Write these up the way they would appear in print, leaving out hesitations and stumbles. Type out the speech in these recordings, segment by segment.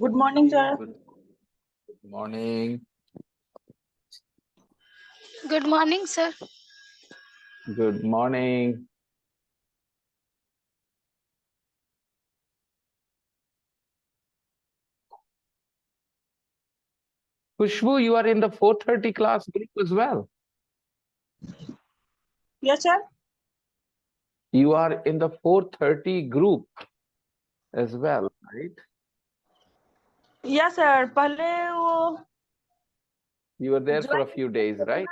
Good morning, sir. Good morning. Good morning, sir. Good morning. Khushbu, you are in the 4:30 class group as well. Yes, sir. You are in the 4:30 group as well, right? Yes, sir. पहले वो You were there for a join few days, right?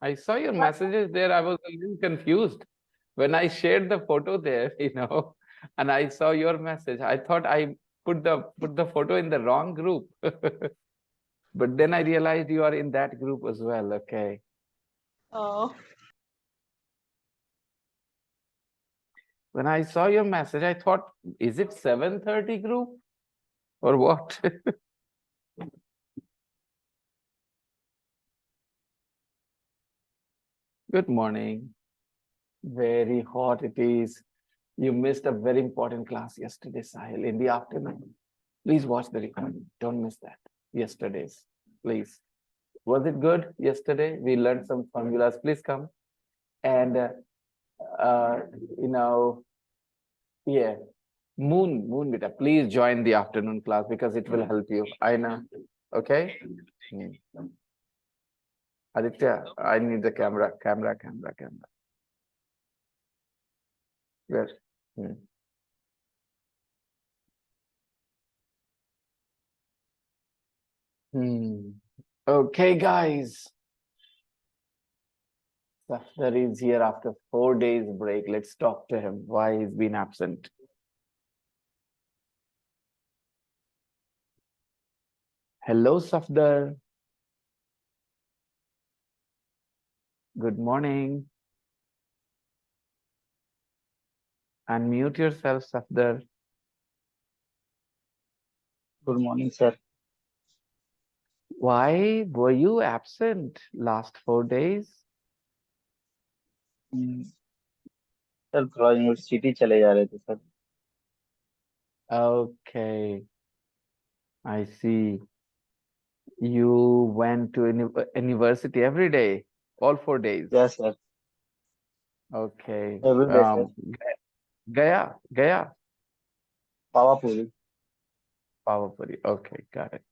I saw your messages there. I was a little confused when I shared the photo there, and I saw your message. I thought I put the photo in the wrong group. But then I realized you are in that group as well. Okay. Oh, When I saw your message, I thought, is it 7:30 group or what? Good morning. Very hot it is. You missed a very important class yesterday, Sahil, in the afternoon. Please watch the recording. Don't miss that. Yesterday's, please. Was it good yesterday? We learned some formulas. Please come. And, uh, you know, yeah, Moon, beta, please join the afternoon class because it will help you. I know. Okay? Aditya, I need the camera. Where? Hmm. Okay, guys. Safdar is here after 4 days break. Let's talk to him. Why he's been absent. Hello, Safdar. Good morning. Unmute yourself, Safdar. Good morning, sir. Why were you absent last 4 days? Sir थोड़ा university चले जा रहे थे sir. Okay, I see. You went to university every day, all 4 days. Yes, sir. Okay. Every day, sir. Gaya. Pawapuri. Pawapuri. Okay, got it.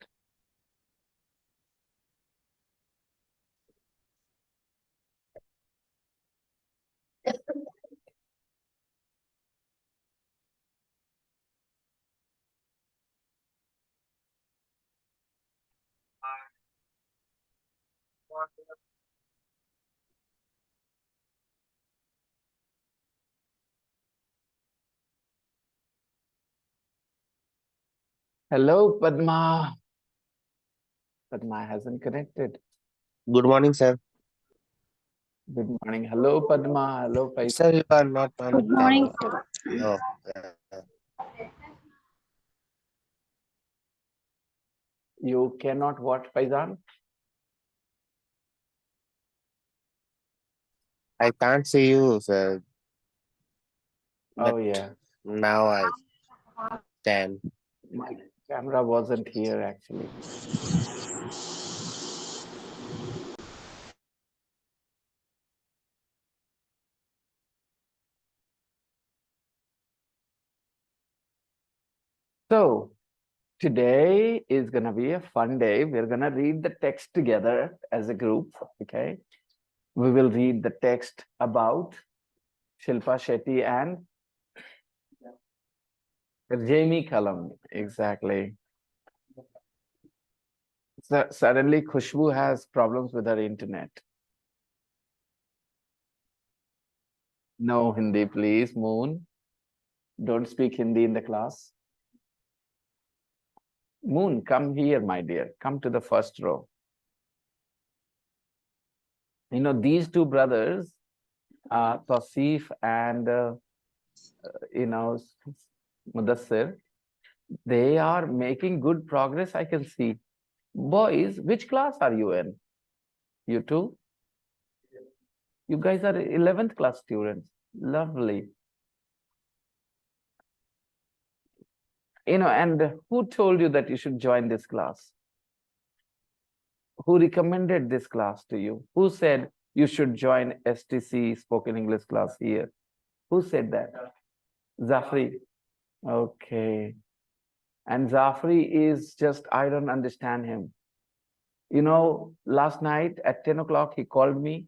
Hello, Padma. Padma hasn't connected. Good morning, sir. Good morning. Hello, Padma. Hello, Faisal. Sir, you are not on Good morning, camera. sir. Oh, You cannot watch Faizan? I can't see you, sir. Oh, But yeah. now I can. My camera wasn't here, actually. So, today is going to be a fun day. We're going to read the text together as a group, okay? We will read the text about Shilpa Shetty and Jamie Cullum. Exactly. So suddenly, Khushbu has problems with her internet. No Hindi, please, Moon. Don't speak Hindi in the class. Moon, come here, my dear. Come to the first row. These two brothers, Tausif and, Mudassir, they are making good progress, I can see. Boys, which class are you in? You two? You guys are 11th class students. Lovely. And who told you that you should join this class? Who recommended this class to you? Who said you should join STC spoken English class here? Who said that? Zafri. Okay. And Zafri is just, I don't understand him. Last night at 10 o'clock, he called me.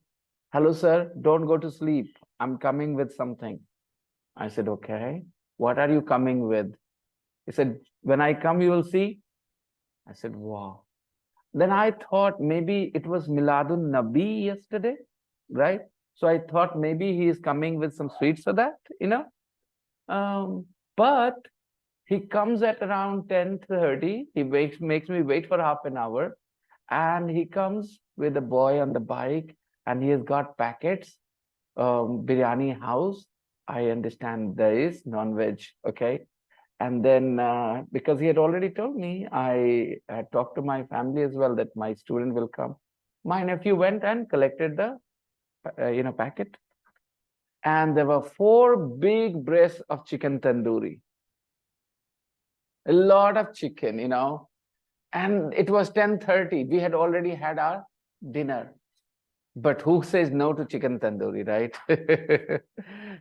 Hello, sir, don't go to sleep. I'm coming with something. I said, okay. What are you coming with? He said, when I come, you will see. I said, wow. Then I thought maybe it was Miladun Nabi yesterday, right? So I thought maybe he is coming with some sweets for that, But he comes at around 10:30. He makes me wait for half an hour. And he comes with a boy on the bike and he has got packets, biryani house. I understand there is non-veg, okay? And then because he had already told me, I had talked to my family as well that my student will come. My nephew went and collected the packet. And there were 4 big breasts of chicken tandoori. A lot of chicken, and it was 10:30. We had already had our dinner. But who says no to chicken tandoori, right?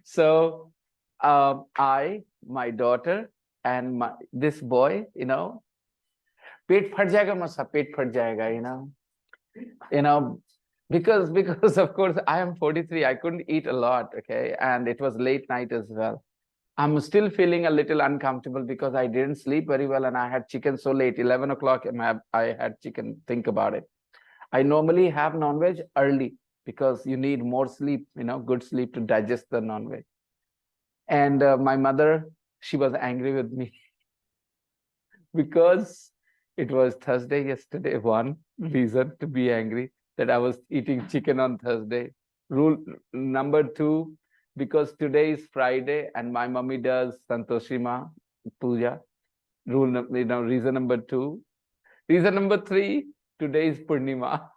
So I, my daughter, and this boy, पेट फट जाएगा मसा, पेट फट जाएगा, because of course I am 43. I couldn't eat a lot, okay, and it was late night as well. I'm still feeling a little uncomfortable because I didn't sleep very well and I had chicken so late, 11 o'clock. I had chicken. Think about it. I normally have non-veg early because you need more sleep, good sleep to digest the non-veg. And my mother, she was angry with me because it was Thursday yesterday. One reason to be angry that I was eating chicken on Thursday. Rule number 2, because today is Friday and my mummy does Santoshima puja. Reason number 2. Reason number 3, today is Purnima.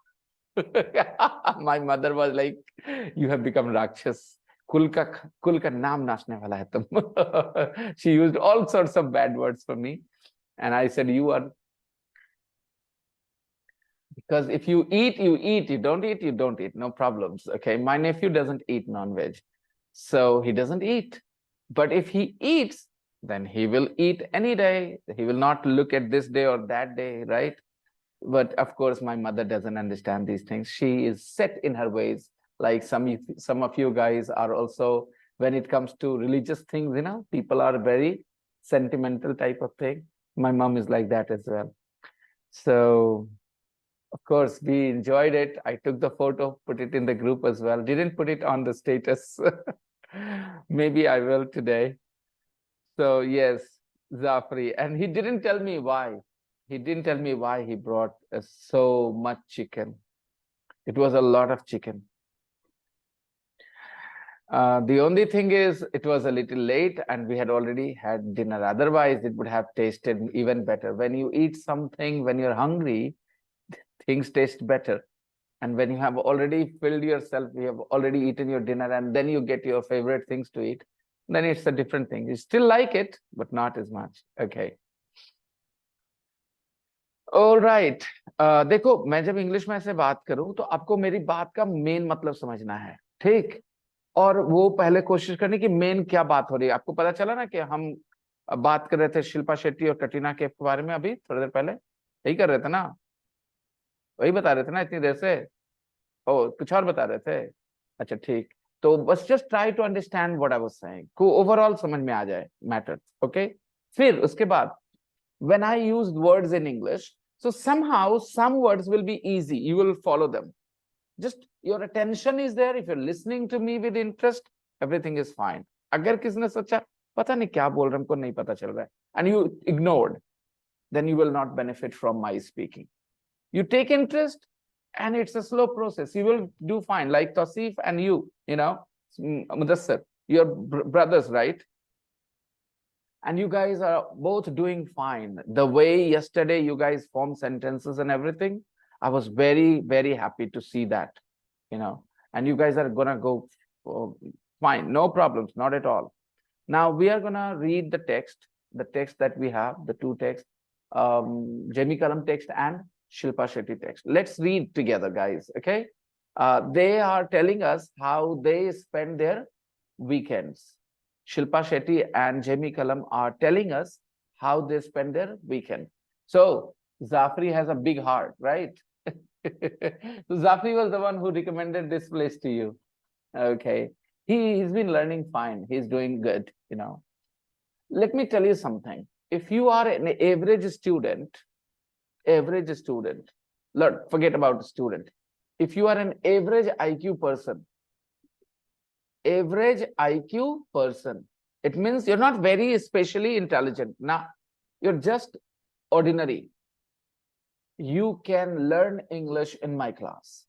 My mother was like, you have become Rakshas. Kul ka naam naashne wala hai tum. She used all sorts of bad words for me. And I said, you are. Because if you eat, you eat. You don't eat, you don't eat. No problems. Okay. My nephew doesn't eat non-veg. So he doesn't eat. But if he eats, then he will eat any day. He will not look at this day or that day, right? But of course, my mother doesn't understand these things. She is set in her ways. Like some of you guys are also, when it comes to religious things, people are very sentimental type of thing. My mom is like that as well. So, of course, we enjoyed it. I took the photo, put it in the group as well. Didn't put it on the status. Maybe I will today. So yes, Zafri. And he didn't tell me why. He didn't tell me why he brought so much chicken. It was a lot of chicken. The only thing is it was a little late and we had already had dinner. Otherwise, it would have tasted even better. When you eat something, when you're hungry, things taste better. And when you have already filled yourself, you have already eaten your dinner, and then you get your favorite things to eat, then it's a different thing. You still like it, but not as much. Okay. All right. देखो, मैं जब English में ऐसे बात करूं तो आपको मेरी बात का मेन मतलब समझना है, ठीक? और वो पहले कोशिश करनी कि मेन क्या बात हो रही है। आपको पता चला ना कि हम बात कर रहे थे शिल्पा शेट्टी और कटरीना कैफ के बारे में अभी थोड़ी देर पहले, यही कर रहे थे ना, वही बता रहे थे ना इतनी देर से। ओ, कुछ और बता रहे थे? अच्छा, ठीक। तो बस just try to understand what I was saying, को ओवरऑल समझ में आ जाए मैटर, ओके? फिर उसके बाद when I use words in English, so somehow some words will be easy, you will follow them. Just your attention is there. If you're listening to me with interest, everything is fine. अगर किसने सोचा पता नहीं क्या बोल रहे, हमको नहीं पता चल रहा है, and you ignored, then you will not benefit from my speaking. You take interest, and it's a slow process. You will do fine. Like Tasif and you, Mudassir, your brothers, right? And you guys are both doing fine. The way yesterday you guys formed sentences and everything, I was very, very happy to see that, and you guys are gonna go fine, no problems, not at all. Now we are gonna read the text. the text that we have, the two texts, Jamie Kalam text and Shilpa Shetty text. Let's read together, guys. Okay. They are telling us how they spend their weekends. Shilpa Shetty and Jamie Kalam are telling us how they spend their weekend. So Zafri has a big heart, right? So Zafri was the one who recommended this place to you. Okay. He's been learning fine. He's doing good, you know. Let me tell you something. If you are an average student, look, forget about student. If you are an average IQ person, it means you're not very especially intelligent. Now, you're just ordinary. You can learn English in my class.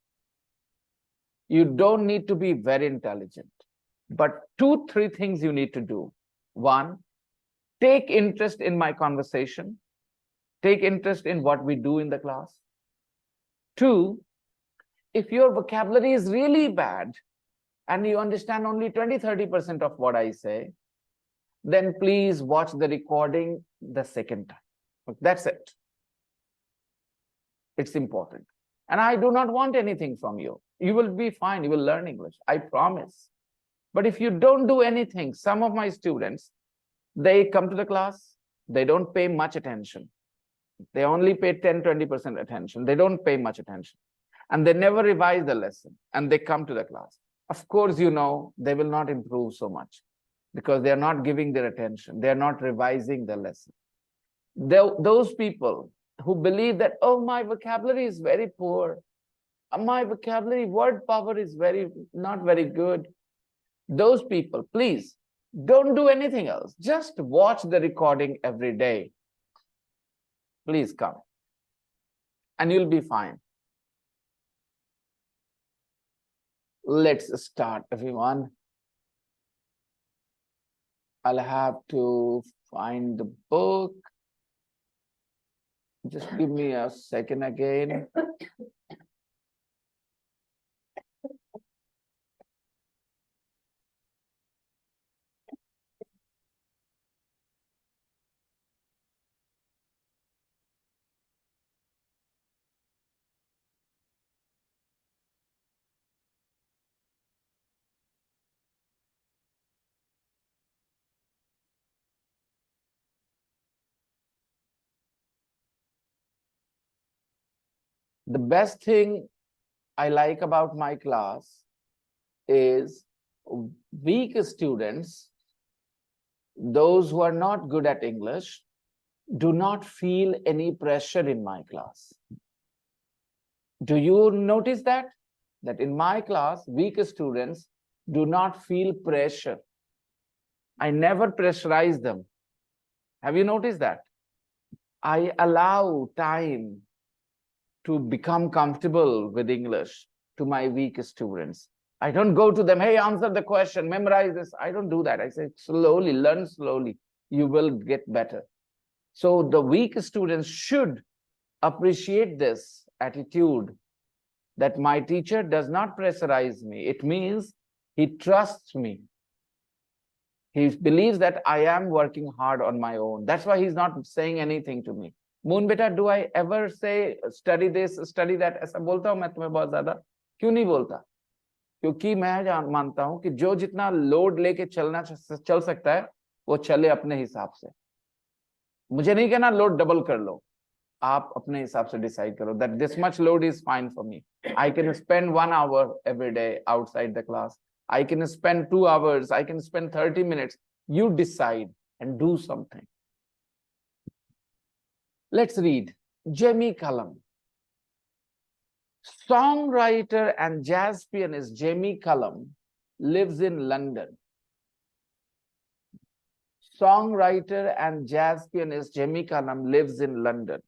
You don't need to be very intelligent, but 2-3 things you need to do. One, take interest in my conversation. Take interest in what we do in the class. 2, if your vocabulary is really bad and you understand only 20-30% of what I say, then please watch the recording the second time. That's it. It's important. And I do not want anything from you. You will be fine. You will learn English. I promise. But if you don't do anything, some of my students, they come to the class, they don't pay much attention. They only pay 10-20% attention. They don't pay much attention. And they never revise the lesson. And they come to the class. Of course, you know, they will not improve so much because they are not giving their attention. They are not revising the lesson. Those people who believe that, oh, my vocabulary is very poor. My vocabulary, word power is not very good. Those people, please, don't do anything else. Just watch the recording every day. Please come. And you'll be fine. Let's start, everyone. I'll have to find the book. Just give me a second again. The best thing I like about my class is weak students, those who are not good at English, do not feel any pressure in my class. Do you notice that? That in my class, weak students do not feel pressure. I never pressurize them. Have you noticed that? I allow time to become comfortable with English to my weak students. I don't go to them, hey, answer the question, memorize this. I don't do that. I say, slowly, learn slowly. You will get better. So the weak students should appreciate this attitude that my teacher does not pressurize me. It means he trusts me. He believes that I am working hard on my own. That's why he's not saying anything to me. Moon beta, do I ever say study this, study that? ऐसा बोलता हूँ मैं तुम्हें बहुत ज़्यादा? क्यों नहीं बोलता? क्योंकि मैं मानता हूँ कि जो जितना लोड लेके चल सकता है, वो चले अपने हिसाब से. मुझे नहीं कहना लोड डबल कर लो. आप अपने हिसाब से डिसाइड करो that this much load is fine for me. I can spend 1 hour every day outside the class. I can spend 2 hours. I can spend 30 minutes. You decide and do something. Let's read. Jamie Cullum. Songwriter and jazz pianist Jamie Cullum lives in London. Songwriter and jazz pianist Jamie Cullum lives in London.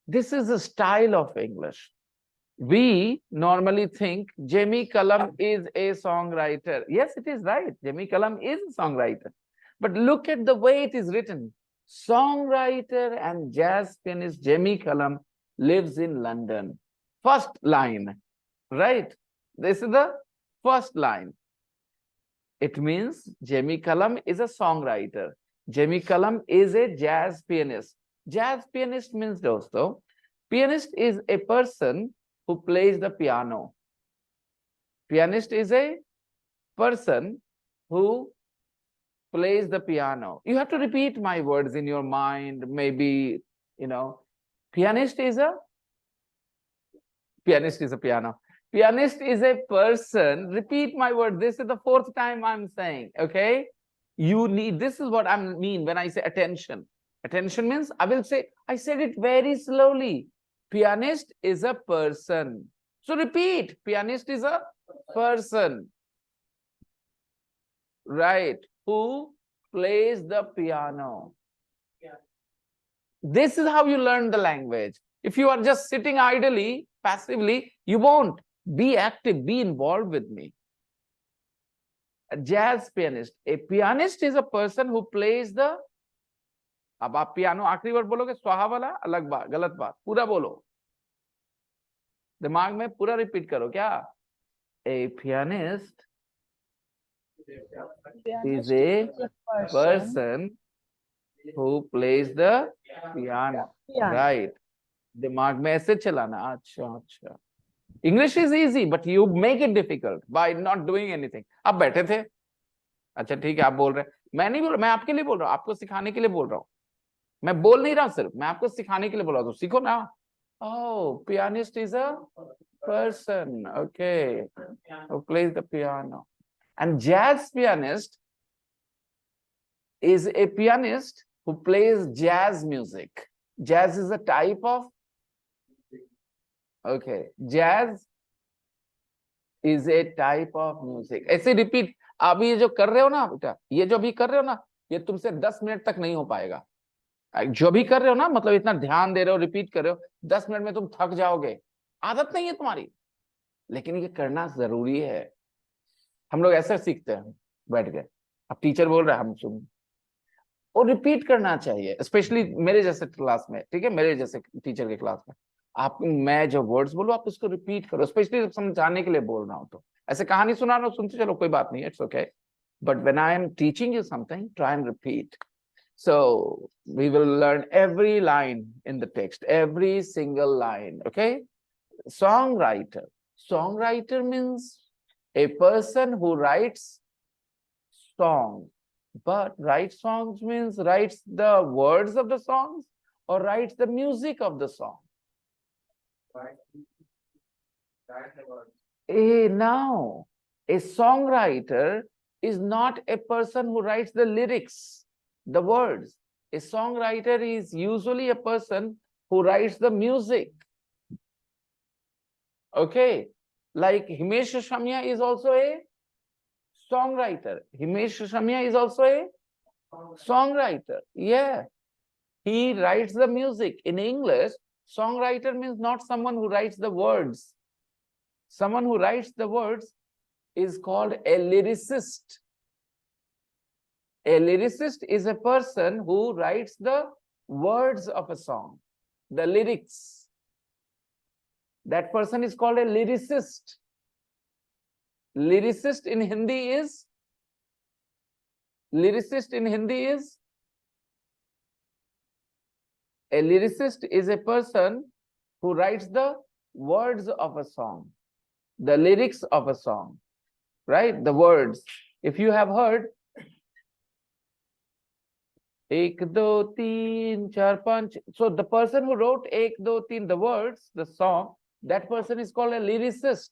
This is a style of English. We normally think Jamie Cullum is a songwriter. Yes, it is right. Jamie Cullum is a songwriter. But look at the way it is written. Songwriter and jazz pianist Jamie Cullum lives in London. First line, right? This is the first line. It means Jemi Kalam is a songwriter. Jemi Kalam is a jazz pianist. Jazz pianist means, dosto, pianist is a person who plays the piano. Pianist is a person who plays the piano. You have to repeat my words in your mind. Maybe, pianist is a piano. Pianist is a person. Repeat my word. This is the fourth time I'm saying. Okay. This is what I mean when I say attention. Attention means I said it very slowly. Pianist is a person. So repeat. Pianist is a person. Right. Who plays the piano. This is how you learn the language. If you are just sitting idly, passively, you won't. Be active, be involved with me. A jazz pianist. A pianist is a person who plays the. अब आप piano आखिरी बार बोलोगे स्वाहा वाला अलग बात, गलत बात, पूरा बोलो, दिमाग में पूरा रिपीट करो क्या. A pianist is a person who plays the piano. Right. दिमाग में ऐसे चलाना. अच्छा अच्छा. English is easy, but you make it difficult by not doing anything. आप बैठे थे. अच्छा ठीक है, आप बोल रहे हैं. मैं नहीं बोल रहा, मैं आपके लिए बोल रहा हूँ, आपको सिखाने के लिए बोल रहा हूँ. मैं बोल नहीं रहा सिर्फ, मैं आपको सिखाने के लिए बोल रहा हूँ. तो सीखो ना. Oh, pianist is a person, okay, who plays the piano. And jazz pianist is a pianist who plays jazz music. Jazz is a type of, okay, jazz is a type of music. ऐसे repeat. आप ये जो कर रहे हो ना बेटा, ये जो भी कर रहे हो ना, ये तुमसे 10 मिनट तक नहीं हो पाएगा. जो भी कर रहे हो ना, मतलब इतना ध्यान दे रहे हो, रिपीट कर रहे हो, 10 मिनट में तुम थक जाओगे. आदत नहीं है तुम्हारी, लेकिन ये करना जरूरी है. हम लोग ऐसे सीखते हैं बैठ के. अब टीचर बोल रहा है, हम सुन, और रिपीट करना चाहिए. स्पेशली मेरे जैसे क्लास में, ठीक है, मेरे जैसे टीचर के क्लास में आप, मैं जो वर्ड्स बोलूं आप उसको रिपीट करो. स्पेशली जब समझाने के लिए बोल रहा हूं तो. ऐसे कहानी सुना रहा हूं, सुनते चलो, कोई बात नहीं, it's okay. But when I am teaching you something, try and repeat. So we will learn every line in the text, every single line. Okay. Songwriter. Songwriter means a person who writes song. But write songs means writes the words of the songs or writes the music of the song. Now, a songwriter is not a person who writes the lyrics, the words. A songwriter is usually a person who writes the music. Okay. Like Himesh Shamya is also a songwriter. Himesh Shamya is also a songwriter. Yeah. He writes the music. In English, songwriter means not someone who writes the words. Someone who writes the words is called a lyricist. A lyricist is a person who writes the words of a song, the lyrics. That person is called a lyricist. Lyricist in Hindi is? Lyricist in Hindi is? A lyricist is a person who writes the words of a song, the lyrics of a song, right? The words. If you have heard, Ek, do, teen, char, panch. So the person who wrote Ek, do, teen, the words, the song, that person is called a lyricist.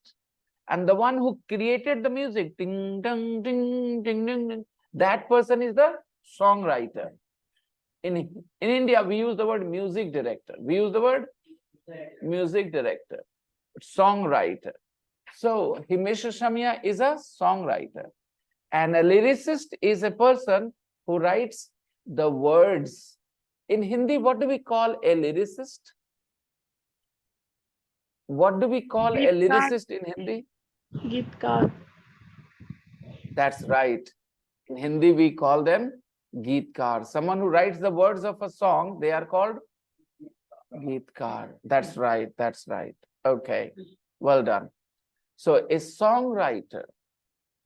And the one who created the music, ding, ding, ding, ding, ding, ding, that person is the songwriter. In India, we use the word music director. We use the word music director, songwriter. So Himesh Shamya is a songwriter. And a lyricist is a person who writes the words. In Hindi, what do we call a lyricist? What do we call a lyricist in Hindi? Geetkar. That's right. In Hindi, we call them Geetkar. Someone who writes the words of a song, they are called Geetkar. That's right. That's right. Okay. Well done. So a songwriter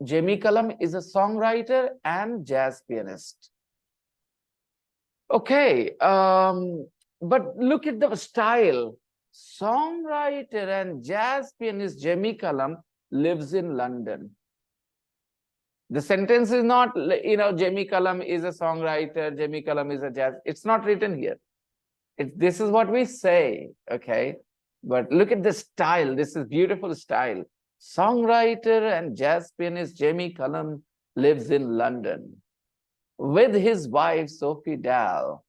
Jamie Cullum is a songwriter and jazz pianist. Okay, but look at the style. Songwriter and jazz pianist Jamie Cullum lives in London. The sentence is not, Jamie Cullum is a songwriter, Jamie Cullum is a jazz. It's not written here. This is what we say, okay? But look at the style. This is beautiful style. Songwriter and jazz pianist Jamie Cullum lives in London with his wife, Sophie Dahl.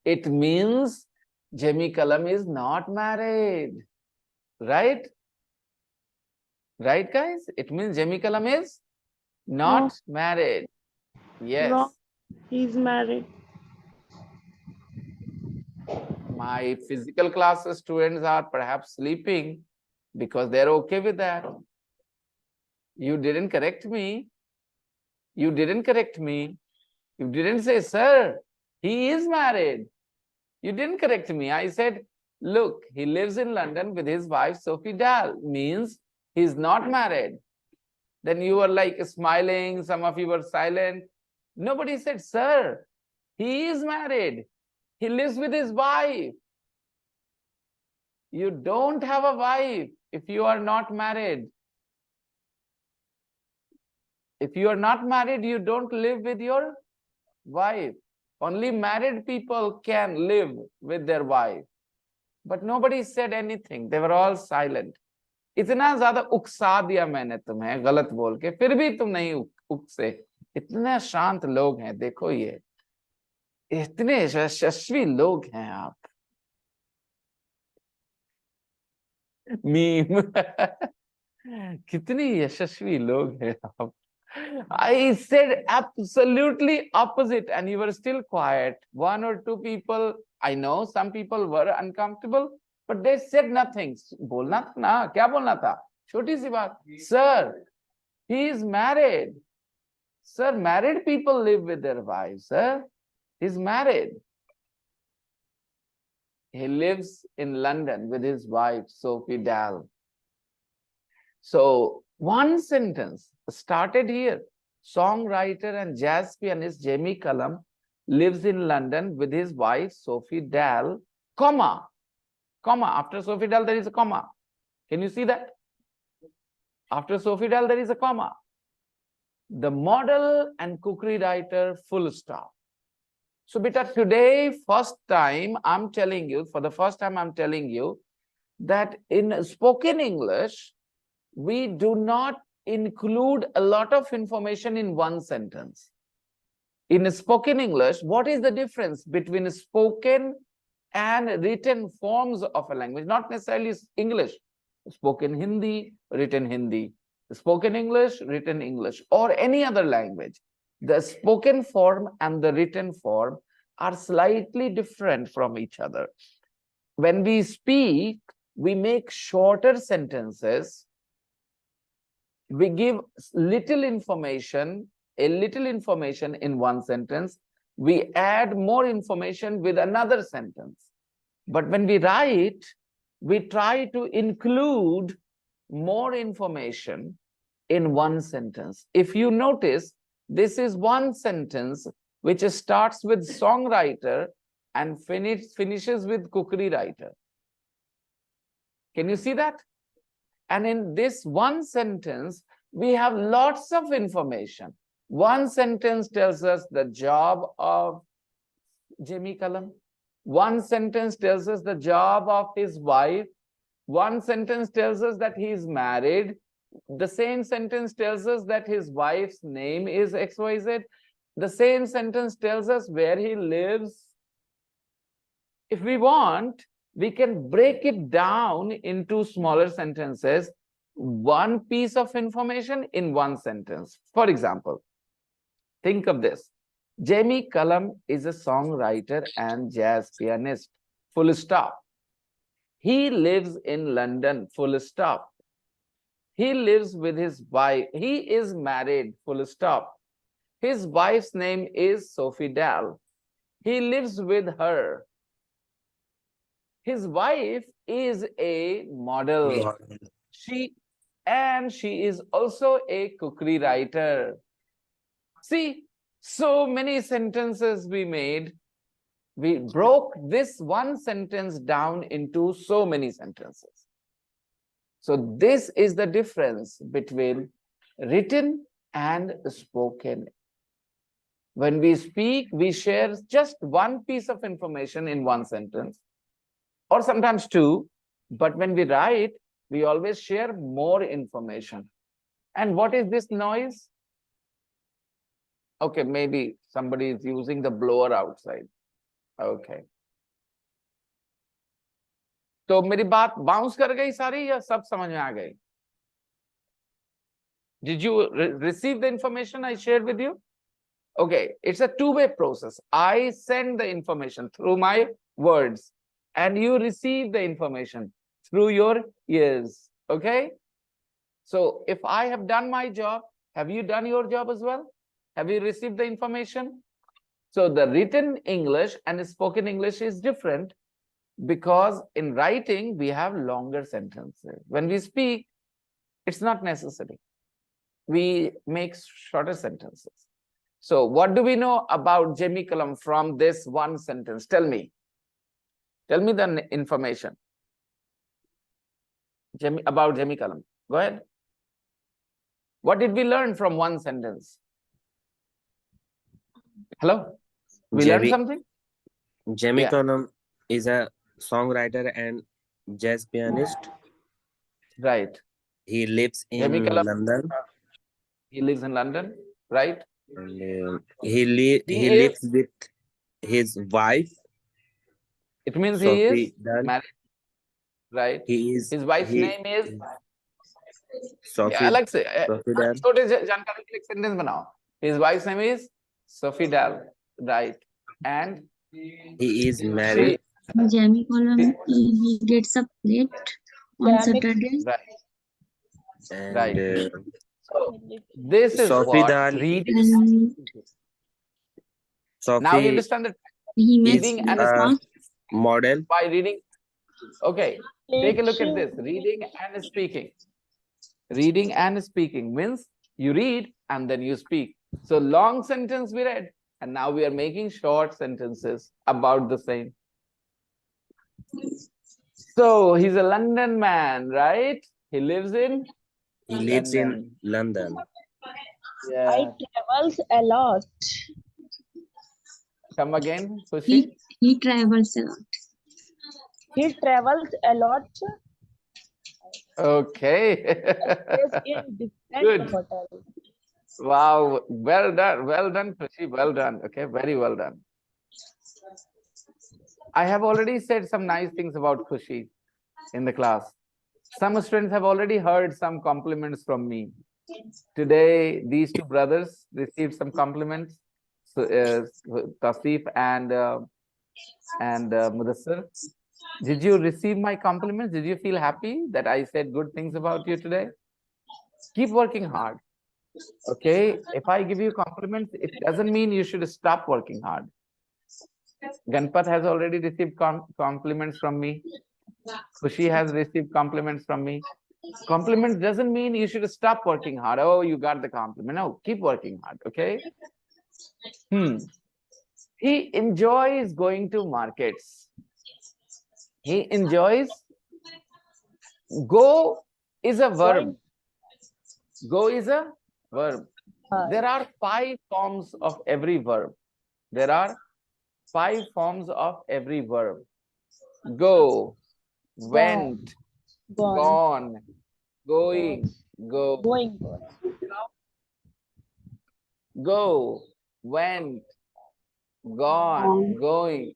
It means Jamie Cullum is not married, right? Right, guys? It means Jamie Cullum is not married. Yes. Wrong. He's married. My physical class students are perhaps sleeping because they're okay with that. You didn't correct me. You didn't correct me. You didn't say, sir, he is married. You didn't correct me. I said, look, he lives in London with his wife, Sophie Dahl. Means he's not married. Then you were like smiling. Some of you were silent. Nobody said, sir, he is married. He lives with his wife. You don't have a wife if you are not married. If you are not married, you don't live with your wife. Only married people can live with their wife. But nobody said anything. They were all silent. इतना ज्यादा उकसा दिया मैंने तुम्हें गलत बोल के, फिर भी तुम नहीं उकसे. इतने शांत लोग हैं, देखो ये. इतने यशस्वी लोग हैं आप. मीम. कितनी यशस्वी लोग हैं आप. I said absolutely opposite and you were still quiet. One or two people, I know some people were uncomfortable, but they said nothing. बोलना था ना, क्या बोलना था? छोटी सी बात. Sir, he is married. Sir, married people live with their wives, sir. He's married. He lives in London with his wife, Sophie Dahl. So one sentence started here. Songwriter and jazz pianist Jamie Cullum lives in London with his wife, Sophie Dahl, comma. After Sophie Dahl, there is a comma. Can you see that? After Sophie Dahl, there is a comma. The model and cookery writer, full stop. So, beta, today, first time, I'm telling you, for the first time, I'm telling you that in spoken English, we do not include a lot of information in one sentence. In spoken English, what is the difference between spoken and written forms of a language? Not necessarily English. Spoken Hindi, written Hindi. Spoken English, written English, or any other language. The spoken form and the written form are slightly different from each other. When we speak, we make shorter sentences. We give little information, a little information in one sentence. We add more information with another sentence. But when we write, we try to include more information in one sentence. If you notice, this is one sentence which starts with songwriter and finishes with cookery writer. Can you see that? And in this one sentence, we have lots of information. One sentence tells us the job of Jamie Cullum. One sentence tells us the job of his wife. One sentence tells us that he is married. The same sentence tells us that his wife's name is XYZ. The same sentence tells us where he lives. If we want, we can break it down into smaller sentences, one piece of information in one sentence. For example, think of this. Jamie Cullum is a songwriter and jazz pianist, full stop. He lives in London, full stop. He lives with his wife. He is married, full stop. His wife's name is Sophie Dahl. He lives with her. His wife is a model. and she is also a cookery writer. See, so many sentences we made. We broke this one sentence down into so many sentences. So this is the difference between written and spoken. When we speak, we share just one piece of information in one sentence, or sometimes two. But when we write, we always share more information. And what is this noise? Okay, maybe somebody is using the blower outside. Okay. तो मेरी बात bounce कर गई सारी या सब समझ में आ गई? Did you receive the information I shared with you? Okay, it's a two-way process. I send the information through my words, and you receive the information through your ears. Okay? So if I have done my job, have you done your job as well? Have you received the information? So the written English and spoken English is different, because in writing we have longer sentences. When we speak, it's not necessary. We make shorter sentences. So what do we know about Jemikalam from this one sentence? Tell me. Tell me the information about Jemikalam. Go ahead. What did we learn from one sentence? Hello? We learned something? Jemikalam is a songwriter and jazz pianist. Right. He lives in Jemikalam, London. he lives in London, right? And He he is, lives with his wife, it means he is Sophie Dahl. married, right? His wife's name is Sophie अलग से Sophie Dahl. छोटे जानकारी के लिए sentence बनाओ. His wife's name is Sophie Dahl, right? And He is married. Jemikalam, he gets up late on Saturday. Right. And Right. So this is Sophie what Dahl reading. And Now you Sophie understand that he makes reading and breakfast. model. by reading. Okay, take a look at this. Reading and speaking. Reading and speaking means you read and then you speak. So long sentence we read, and now we are making short sentences about the same. So he's a London man, right? He lives in London. Yeah. I travels a lot. Come again, Sushi. He travels a lot. He travels a lot. Okay. Stays in different Good. hotels. Wow. Well done, Sushi. Well done. Okay. Very well done. I have already said some nice things about Khushi in the class. Some students have already heard some compliments from me. Today, these two brothers received some compliments. So, Tasif and Mudassir. Did you receive my compliments? Did you feel happy that I said good things about you today? Keep working hard. Okay? If I give you compliments, it doesn't mean you should stop working hard. Ganpat has already received compliments from me. Khushi has received compliments from me. Compliments doesn't mean you should stop working hard. Oh, you got the compliment. No, keep working hard. Okay? He enjoys going to markets. He enjoys. Go is a verb. Go is a verb. There are 5 forms of every verb. There are 5 forms of every verb. Go, went, gone, going, go. Going. Go, went, gone, going.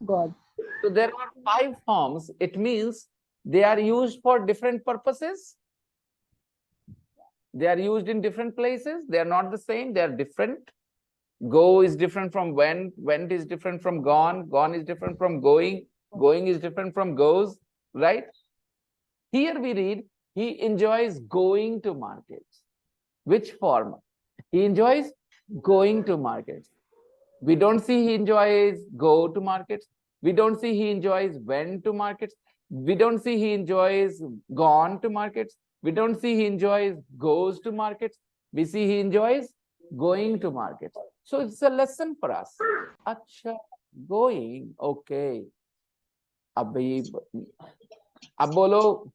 God. So there are 5 forms. It means they are used for different purposes. They are used in different places. They are not the same. They are different. Go is different from went. Went is different from gone. Gone is different from going. Going is different from goes. Right? Here we read, he enjoys going to markets. Which form? He enjoys going to markets. We don't see he enjoys go to markets. We don't see he enjoys went to markets. We don't see he enjoys gone to markets. We don't see he enjoys goes to markets. We see he enjoys going to markets. So it's a lesson for us. Acha, going, okay. अब बोलो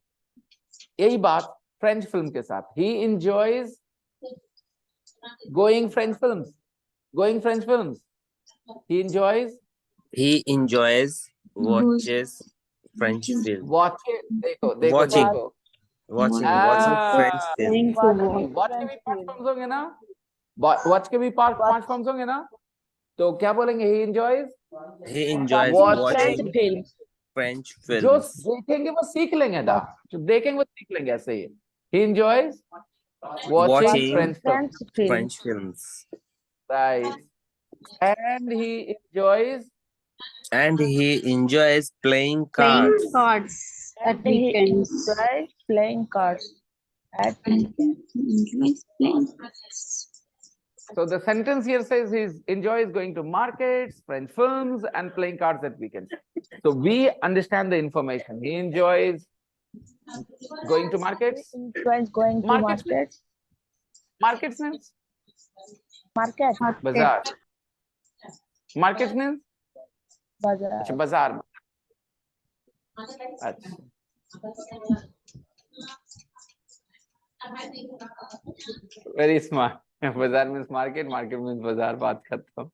यही बात French film के साथ. He enjoys going French films. Going French films. He enjoys watches French film. watching. देखो देखो Watching. देखो. Watching Ah, French film. Trying to Watching watch. watch के भी French पांच film. फॉर्म्स होंगे ना. Watch के भी पांच फॉर्म्स होंगे ना. तो क्या बोलेंगे? He enjoys He enjoys Watching watching French films. French जो films. देखेंगे वो सीख लेंगे ना. जो देखेंगे वो सीख लेंगे ऐसे ही. He enjoys watching French films. French films. French films. Right. And he enjoys playing Playing cards. cards at And he weekends. enjoys playing cards at And weekends. he enjoys playing cards. So the sentence here says he enjoys going to markets, French films, and playing cards at weekends. So we understand the information. He enjoys going to markets. He enjoys going to Markets markets. Markets means Market. bazaar. Markets means Bazaar. अच्छा बाजार में. अच्छा. Very smart. बाजार means market means बाजार. बात खत्म.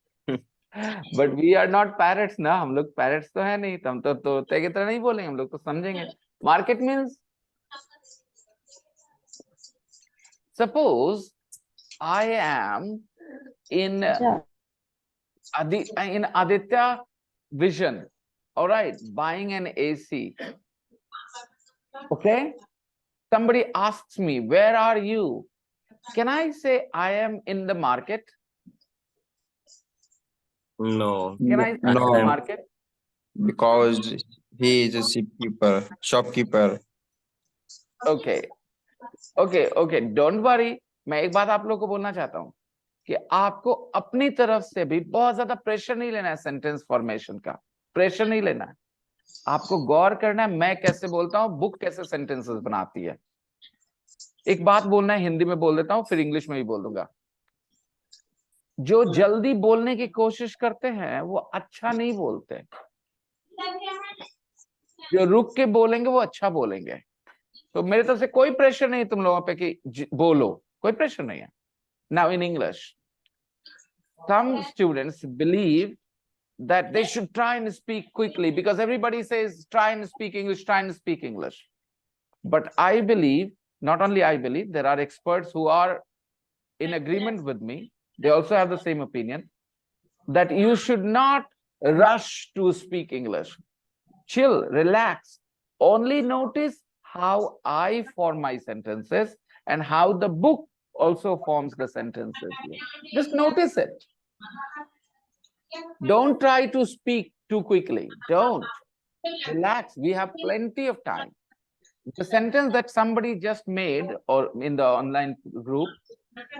But we are not parrots ना. हम लोग parrots तो है नहीं. हम तो तोते की तरह नहीं बोलेंगे. हम लोग तो समझेंगे. Market means suppose I am in Bazaar. in Aditya Vision, all right, buying an AC. Okay, somebody asks me, where are you? Can I say I am in the market? No. Can I say I'm in the No. market? Because he is a shopkeeper. Okay, okay, don't worry. मैं एक बात आप लोगों को बोलना चाहता हूँ कि आपको अपनी तरफ से भी बहुत ज्यादा प्रेशर नहीं लेना है सेंटेंस फॉर्मेशन का. प्रेशर नहीं लेना है. आपको गौर करना है मैं कैसे बोलता हूँ, बुक कैसे सेंटेंसेस बनाती है. एक बात बोलना है, हिंदी में बोल देता हूँ, फिर इंग्लिश में भी बोल दूंगा. जो जल्दी बोलने की कोशिश करते हैं वो अच्छा नहीं बोलते. जो रुक के बोलेंगे वो अच्छा बोलेंगे. तो मेरे तरफ से कोई प्रेशर नहीं तुम लोगों पे कि बोलो. कोई प्रेशर नहीं है. Now in English, some students believe that they should try and speak quickly because everybody says try and speak English, try and speak English. But I believe, not only I believe, there are experts who are in agreement with me. They also have the same opinion that you should not rush to speak English. Chill, relax. Only notice how I form my sentences and how the book also forms the sentences. Just notice it. Don't try to speak too quickly. Don't. Relax. We have plenty of time. The sentence that somebody just made or in the online group,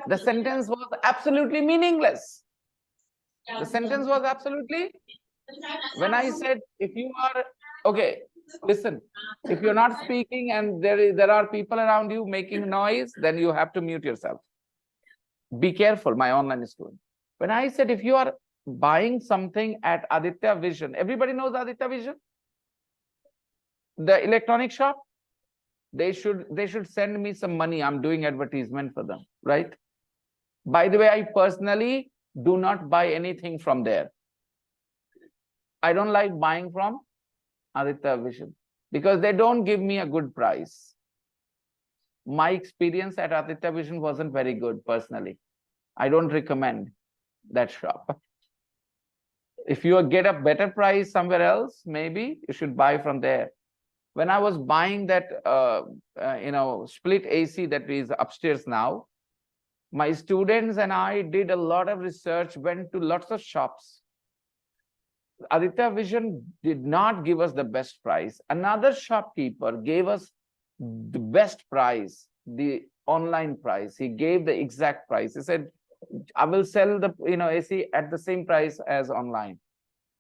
the sentence was absolutely meaningless. The sentence was absolutely, when I said, if you are, okay, listen, if you're not speaking and there are people around you making noise, then you have to mute yourself. Be careful, my online student. When I said, if you are buying something at Aditya Vision, everybody knows Aditya Vision? The electronic shop? They should send me some money. I'm doing advertisement for them, right? By the way, I personally do not buy anything from there. I don't like buying from Aditya Vision because they don't give me a good price. My experience at Aditya Vision wasn't very good personally. I don't recommend that shop. If you get a better price somewhere else, maybe you should buy from there. When I was buying that, split AC that is upstairs now, my students and I did a lot of research, went to lots of shops. Aditya Vision did not give us the best price. Another shopkeeper gave us the best price, the online price. He gave the exact price. He said, I will sell the AC at the same price as online.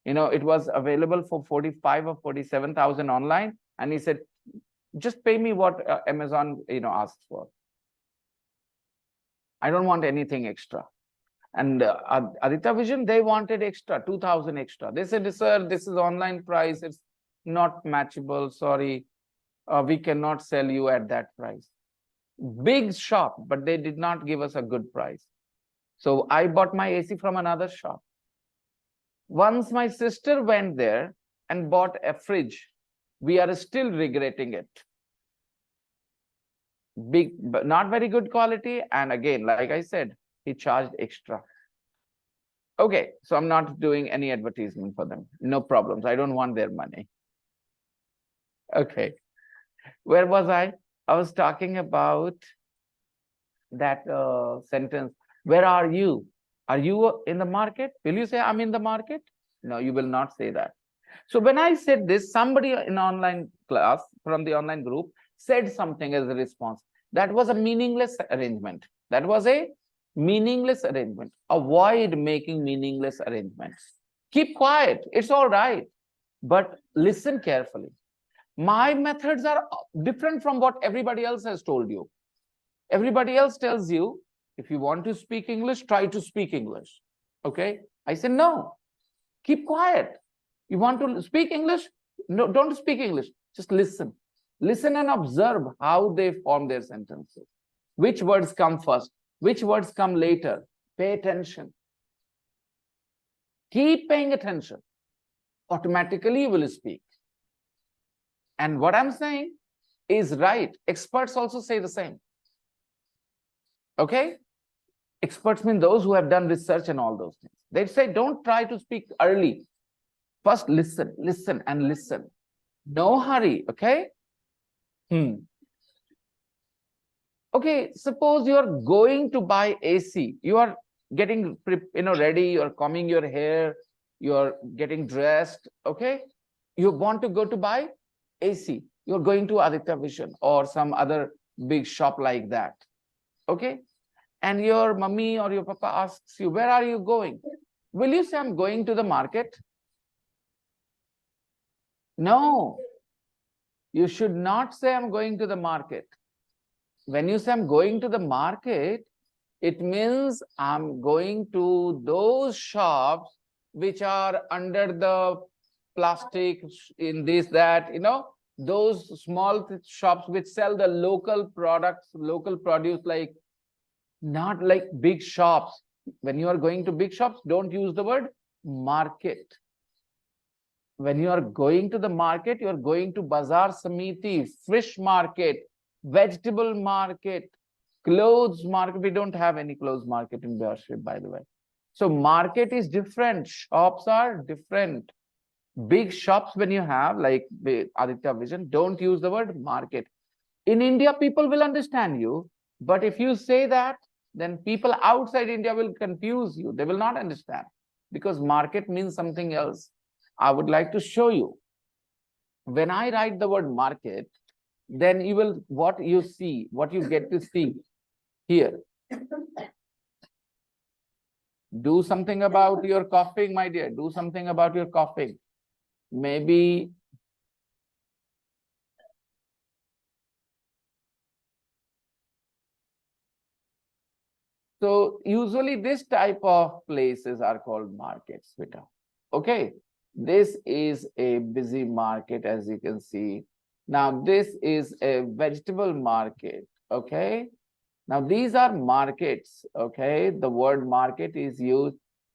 It was available for 45 or 47,000 online. And he said, Just pay me what Amazon, asks for. I don't want anything extra. And Aditya Vision, they wanted extra, 2,000 extra. They said, sir, this is online price. It's not matchable. Sorry, we cannot sell you at that price. Big shop, but they did not give us a good price. So I bought my AC from another shop. Once my sister went there and bought a fridge, we are still regretting it. Big, but not very good quality. And again, like I said, he charged extra. Okay, so I'm not doing any advertisement for them. No problems. I don't want their money. Okay, where was I? I was talking about that sentence. Where are you? Are you in the market? Will you say I'm in the market? No, you will not say that. So when I said this, somebody in online class from the online group said something as a response. That was a meaningless arrangement. That was a meaningless arrangement. Avoid making meaningless arrangements. Keep quiet. It's all right. But listen carefully. My methods are different from what everybody else has told you. Everybody else tells you, if you want to speak English, try to speak English. Okay? I say, no. Keep quiet. You want to speak English? No, don't speak English. Just listen. Listen and observe how they form their sentences. Which words come first? Which words come later? Pay attention. Keep paying attention. Automatically you will speak. And what I'm saying is right. Experts also say the same. Okay? Experts mean those who have done research and all those things. They say, don't try to speak early. First, listen, listen, and listen. No hurry, okay? Okay, suppose you are going to buy AC. You are getting ready, you're combing your hair, you're getting dressed, okay? You want to go to buy AC. You're going to Aditya Vision or some other big shop like that, okay? And your mummy or your papa asks you, where are you going? Will you say, I'm going to the market? No, you should not say, I'm going to the market. When you say I'm going to the market, it means I'm going to those shops which are under the plastic, in this, that, those small shops which sell the local products, local produce, like not like big shops. When you are going to big shops, don't use the word market. When you are going to the market, you are going to Bazaar Samiti, fish market, vegetable market, clothes market. We don't have any clothes market in Beersheba, by the way. So market is different. Shops are different. Big shops, when you have like Aditya Vision, don't use the word market. In India, people will understand you. But if you say that, then people outside India will confuse you. They will not understand because market means something else. I would like to show you. When I write the word market, then you will, what you see, what you get to see here. Do something about your coughing, my dear. Do something about your coughing. Maybe so usually this type of places are called markets, Vita. Okay. This is a busy market, as you can see. Now, this is a vegetable market, okay? Now, these are markets, okay? The word market is used,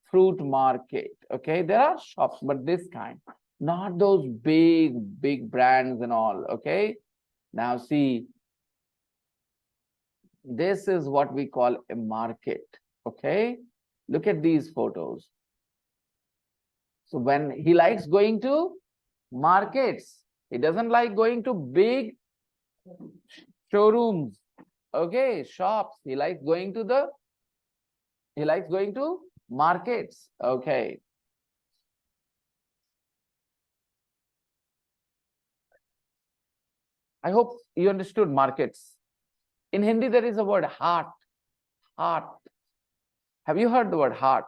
fruit market, okay? There are shops, but this kind, not those big brands and all, okay? Now, see, this is what we call a market, okay? Look at these photos. So when he likes going to markets, he doesn't like going to big showrooms, okay, shops. He likes going to markets, okay. I hope you understood markets. In Hindi, there is a word heart, heart. Have you heard the word heart?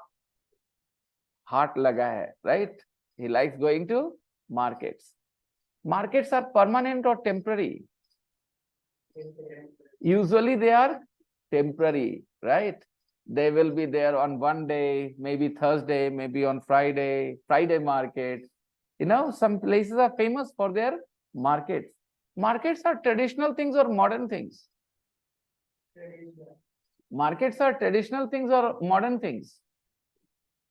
Heart laga hai, right? He likes going to markets. Markets are permanent or temporary. Usually they are temporary, right? They will be there on one day, maybe Thursday, maybe on Friday, Friday market. Some places are famous for their markets. Markets are traditional things or modern things? Markets are traditional things or modern things?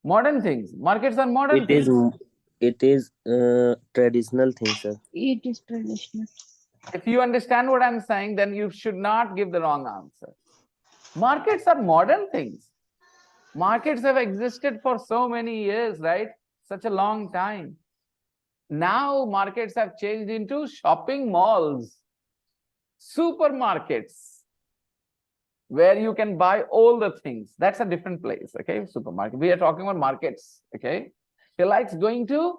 Modern things. Markets are modern It is things. traditional thing, sir. It is traditional. If you understand what I'm saying, then you should not give the wrong answer. Markets are modern things. Markets have existed for so many years, right? Such a long time. Now markets have changed into shopping malls, supermarkets, where you can buy all the things. That's a different place, okay? Supermarket. We are talking about markets, okay? He likes going to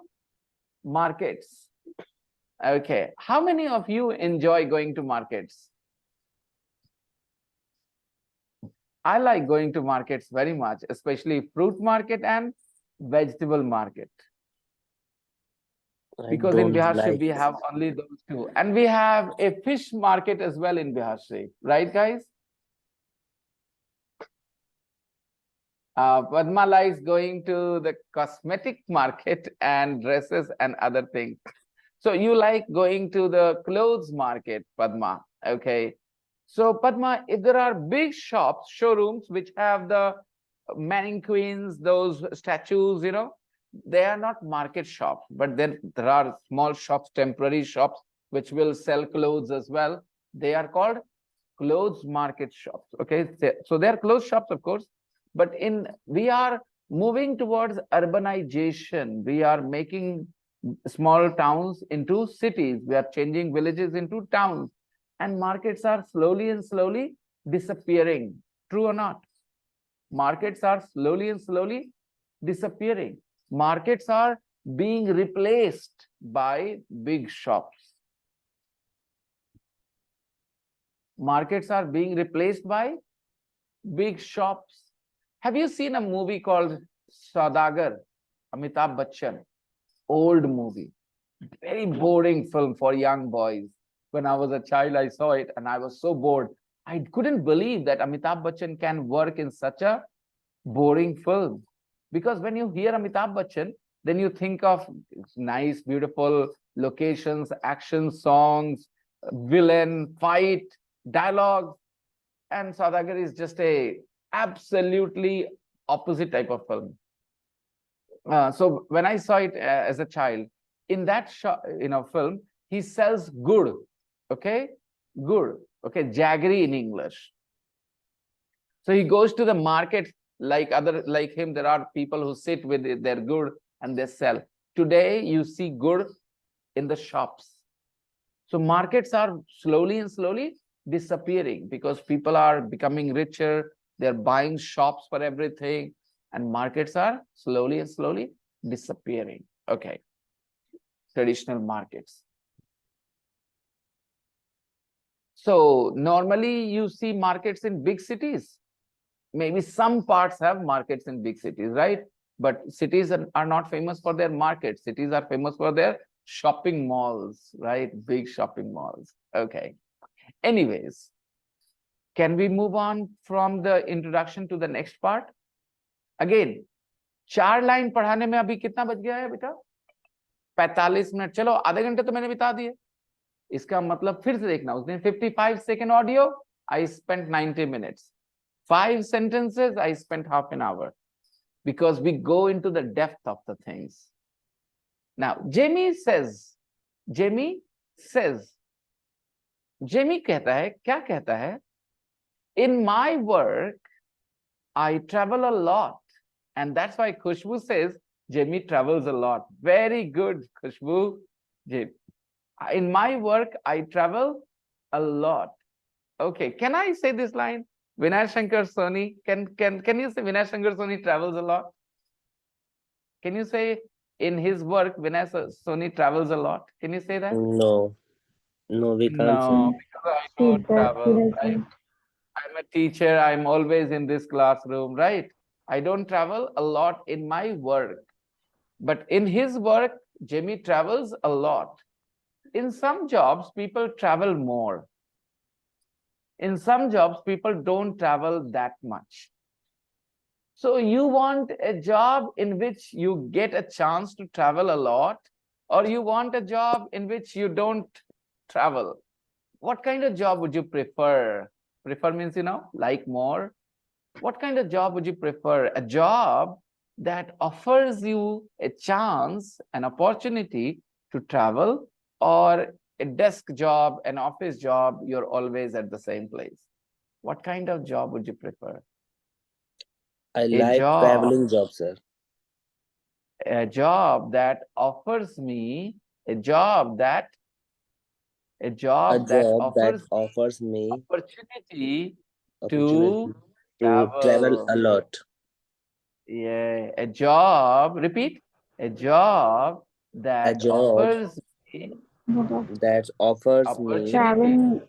markets. Okay. How many of you enjoy going to markets? I like going to markets very much, especially fruit market and vegetable market. I Because in don't Bihar like. we have only those two. And we have a fish market as well in Bihar, right, guys? Padma likes going to the cosmetic market and dresses and other things. So you like going to the clothes market, Padma, okay? So Padma, if there are big shops, showrooms, which have the mannequins, those statues, they are not market shops, but then there are small shops, temporary shops, which will sell clothes as well. They are called clothes market shops, okay? So they are clothes shops, of course, but we are moving towards urbanization. We are making small towns into cities. We are changing villages into towns. And markets are slowly and slowly disappearing. True or not? Markets are slowly and slowly disappearing. Markets are being replaced by big shops. Markets are being replaced by big shops. Have you seen a movie called Saudagar? Amitabh Bachchan. Old movie. Very boring film for young boys. When I was a child, I saw it and I was so bored. I couldn't believe that Amitabh Bachchan can work in such a boring film. Because when you hear Amitabh Bachchan, then you think of nice, beautiful locations, action songs, villain, fight, dialogue. And Saudagar is just a absolutely opposite type of film. So when I saw it as a child, in that film, he sells good, okay? Good, okay? Jaggery in English. So he goes to the market like him. There are people who sit with their good and they sell. Today, you see good in the shops. So markets are slowly and slowly disappearing because people are becoming richer. They're buying shops for everything. And markets are slowly and slowly disappearing. Okay. Traditional markets. So normally you see markets in big cities. Maybe some parts have markets in big cities, right? But cities are not famous for their markets. Cities are famous for their shopping malls, right? Big shopping malls. Okay. Anyways, can we move on from the introduction to the next part? Again, 4 line पढ़ाने में अभी कितना बच गया है बेटा? 45 minute. चलो आधे घंटे तो मैंने बिता दिए. इसका मतलब फिर से देखना. उस दिन 55-second audio, I spent 90 minutes. 5 sentences, I spent half an hour. Because we go into the depth of the things. Now, Jamie कहता है, क्या कहता है? In my work, I travel a lot. And that's why Khushbu says, Jamie travels a lot. Very good, Khushbu. In my work, I travel a lot. Okay, can I say this line? Vinay Shankar Soni, can you say Vinay Shankar Soni travels a lot? Can you say in his work, Vinay Soni travels a lot? Can you say that? No, we can't say. No, because I don't travel. I'm a teacher. I'm always in this classroom, right? I don't travel a lot in my work. But in his work, Jamie travels a lot. In some jobs, people travel more. In some jobs, people don't travel that much. So you want a job in which you get a chance to travel a lot, or you want a job in which you don't travel? What kind of job would you prefer? Prefer means, like more. What kind of job would you prefer? A job that offers you a chance, an opportunity to travel, or a desk job, an office job, you're always at the same place? What kind of job would you prefer? I A like job, traveling job, sir. a job that offers me, a job that, a A job that job that offers offers me opportunity opportunity to to travel travel. a lot. Yeah, a job, repeat, a job A that job offers me that offers me opportunity Traveling.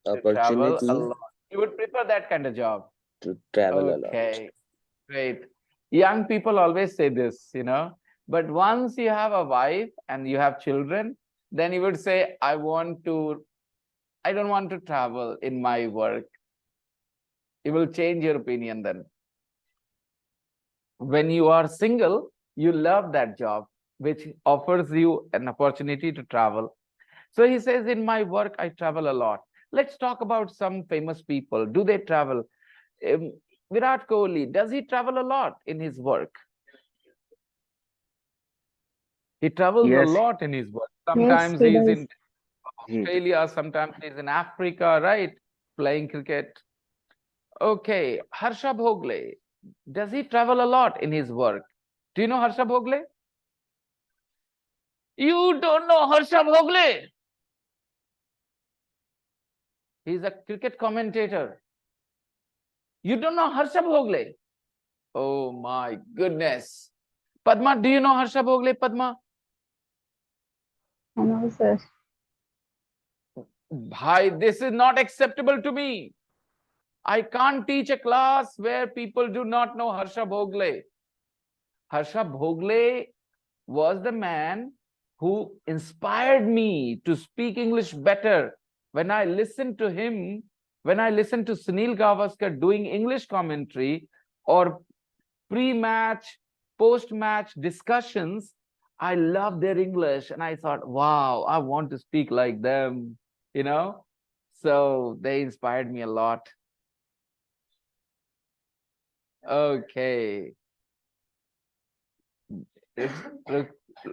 to travel a opportunity lot. You would prefer that kind of job. to travel a lot. Okay, great. Young people always say this. But once you have a wife and you have children, then you would say, I don't want to travel in my work. You will change your opinion then. When you are single, you love that job, which offers you an opportunity to travel. So he says, in my work, I travel a lot. Let's talk about some famous people. Do they travel? Um, Virat Kohli, does he travel a lot in his work? He travels a Yes, lot in his work. Yes, Sometimes he he's does. in he Australia, sometimes he's in Africa, right? Playing cricket. Okay, Harsha Bhogle, does he travel a lot in his work? Do you know Harsha Bhogle? You don't know Harsha Bhogle? He's a cricket commentator. You don't know Harsha Bhogle? Oh my goodness. Padma, do you know Harsha Bhogle, Padma? I know, sir. Bhai, this is not acceptable to me. I can't teach a class where people do not know Harsha Bhogle. Harsha Bhogle was the man who inspired me to speak English better. When I listened to him, when I listened to Sunil Gavaskar doing English commentary or pre-match, post-match discussions, I loved their English and I thought, wow, I want to speak like them. So they inspired me a lot. Okay.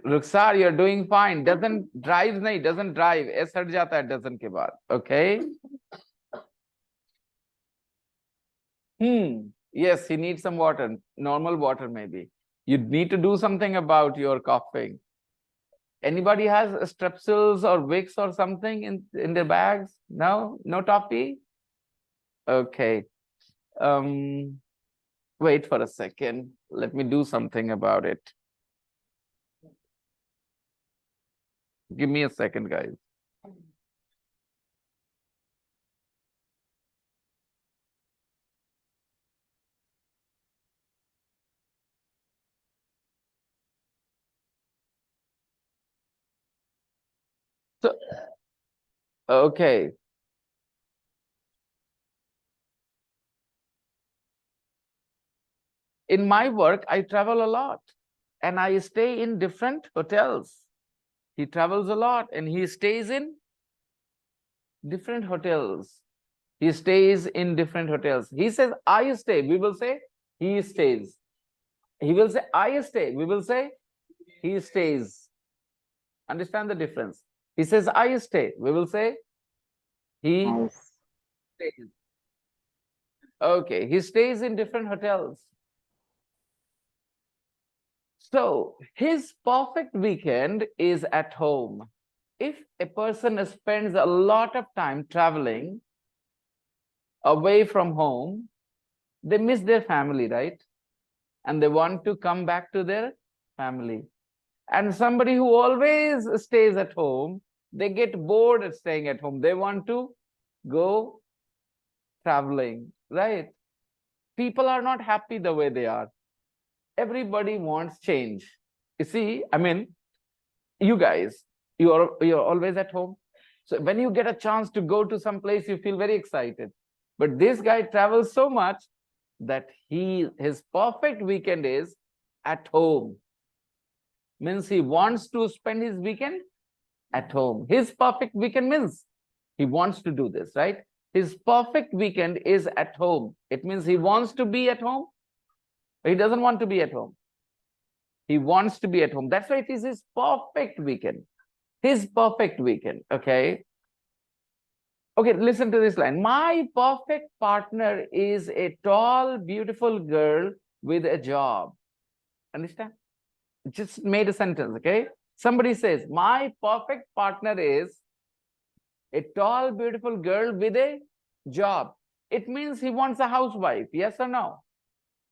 Ruxar, you're doing fine. Doesn't drive, nahi, doesn't drive. S हट जाता है doesn't के बाद. Okay. Yes, he needs some water. Normal water maybe. You need to do something about your coughing. Anybody has strepsils or Vicks or something in their bags? No? No toffee? Okay. Wait for a second. Let me do something about it. Give me a second, guys. So, okay. In my work, I travel a lot and I stay in different hotels. He travels a lot and he stays in different hotels. He stays in different hotels. He says, I stay. We will say, he stays. He will say, I stay. We will say, he stays. Understand the difference? He says, I stay. We will say, he Nice. stays. Okay, he stays in different hotels. So his perfect weekend is at home. If a person spends a lot of time traveling away from home, they miss their family, right? And they want to come back to their family. And somebody who always stays at home, they get bored of staying at home. They want to go traveling, right? People are not happy the way they are. Everybody wants change. You see, I mean, you guys, you're always at home. So when you get a chance to go to some place, you feel very excited. But this guy travels so much that his perfect weekend is at home. Means he wants to spend his weekend at home. His perfect weekend means he wants to do this, right? His perfect weekend is at home. It means he wants to be at home. He doesn't want to be at home. He wants to be at home. That's why it is his perfect weekend. His perfect weekend, okay? Okay, listen to this line. My perfect partner is a tall, beautiful girl with a job. Understand? Just made a sentence, okay? Somebody says, my perfect partner is a tall, beautiful girl with a job. It means he wants a housewife, yes or no?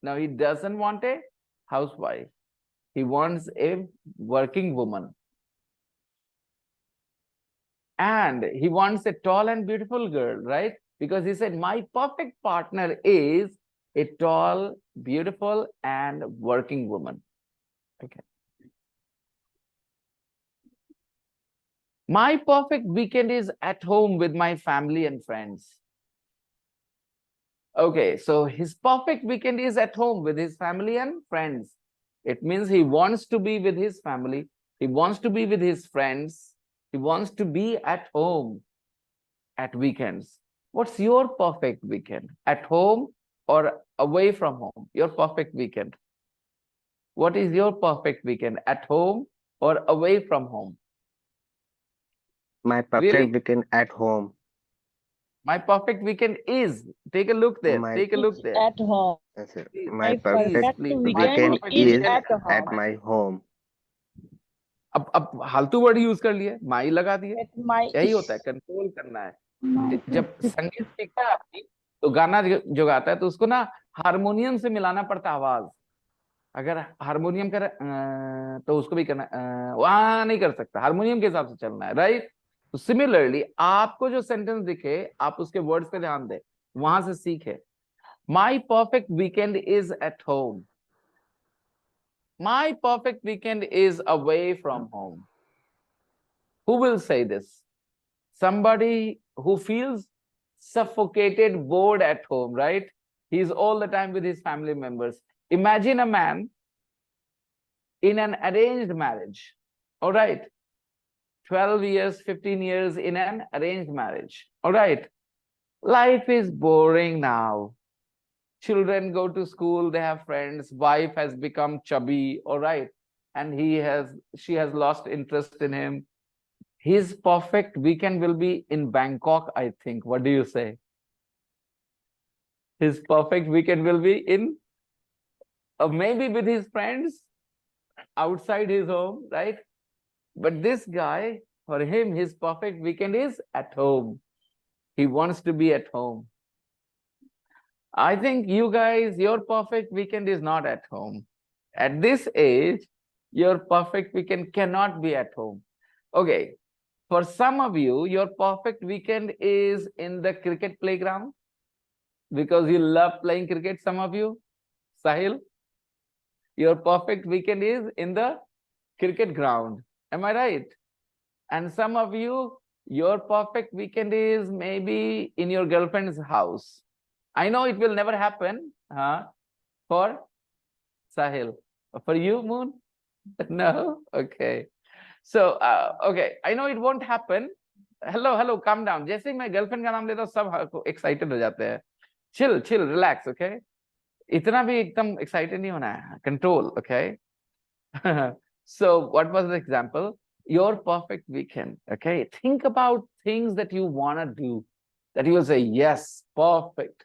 No, he doesn't want a housewife. He wants a working woman. And he wants a tall and beautiful girl, right? Because he said, my perfect partner is a tall, beautiful, and working woman. Okay. My perfect weekend is at home with my family and friends. Okay, so his perfect weekend is at home with his family and friends. It means he wants to be with his family. He wants to be with his friends. He wants to be at home at weekends. What's your perfect weekend? At home or away from home? Your perfect weekend. What is your perfect weekend? At home or away from home? My perfect Really? weekend at home. My perfect weekend is. Take a look there. My Take a look It's there. at home. yes, sir. Please, My My please, perfect perfect please. My weekend weekend perfect is is weekend at at at home. my. my home. अब फालतू word use कर लिए, माई लगा दिए. At my यही होता है, control करना है. जब संगीत सीखता है आदमी तो गाना जो गाता है तो उसको ना हारमोनियम से मिलाना पड़ता है आवाज. अगर हारमोनियम कर तो उसको भी करना वहां नहीं कर सकता, हारमोनियम के हिसाब से चलना है, राइट? तो सिमिलरली आपको जो सेंटेंस दिखे आप उसके वर्ड्स पे ध्यान दे, वहां से सीखे. My perfect weekend is at home. My perfect weekend is away from home. Who will say this? Somebody who feels suffocated, bored at home, right? He's all the time with his family members. Imagine a man in an arranged marriage, all right? 12 years, 15 years in an arranged marriage, all right? Life is boring now. Children go to school, they have friends, wife has become chubby, all right? And she has lost interest in him. His perfect weekend will be in Bangkok, I think. What do you say? His perfect weekend will be in, maybe with his friends outside his home, right? But this guy, for him, his perfect weekend is at home. He wants to be at home. I think you guys, your perfect weekend is not at home. At this age, your perfect weekend cannot be at home. Okay, for some of you, your perfect weekend is in the cricket playground because you love playing cricket. Some of you, Sahil, your perfect weekend is in the cricket ground. Am I right? And some of you, your perfect weekend is maybe in your girlfriend's house. I know it will never happen for Sahil. For you, Moon? No? Okay. So, okay, I know it won't happen. Hello, calm down. जैसे ही मैं girlfriend का नाम लेता हूँ सब excited हो जाते हैं. Chill, relax, okay? इतना भी एकदम एक्साइटेड नहीं होना है. Control, okay? So, what was the example? Your perfect weekend, okay? Think about things that you want to do, that you will say, yes, perfect.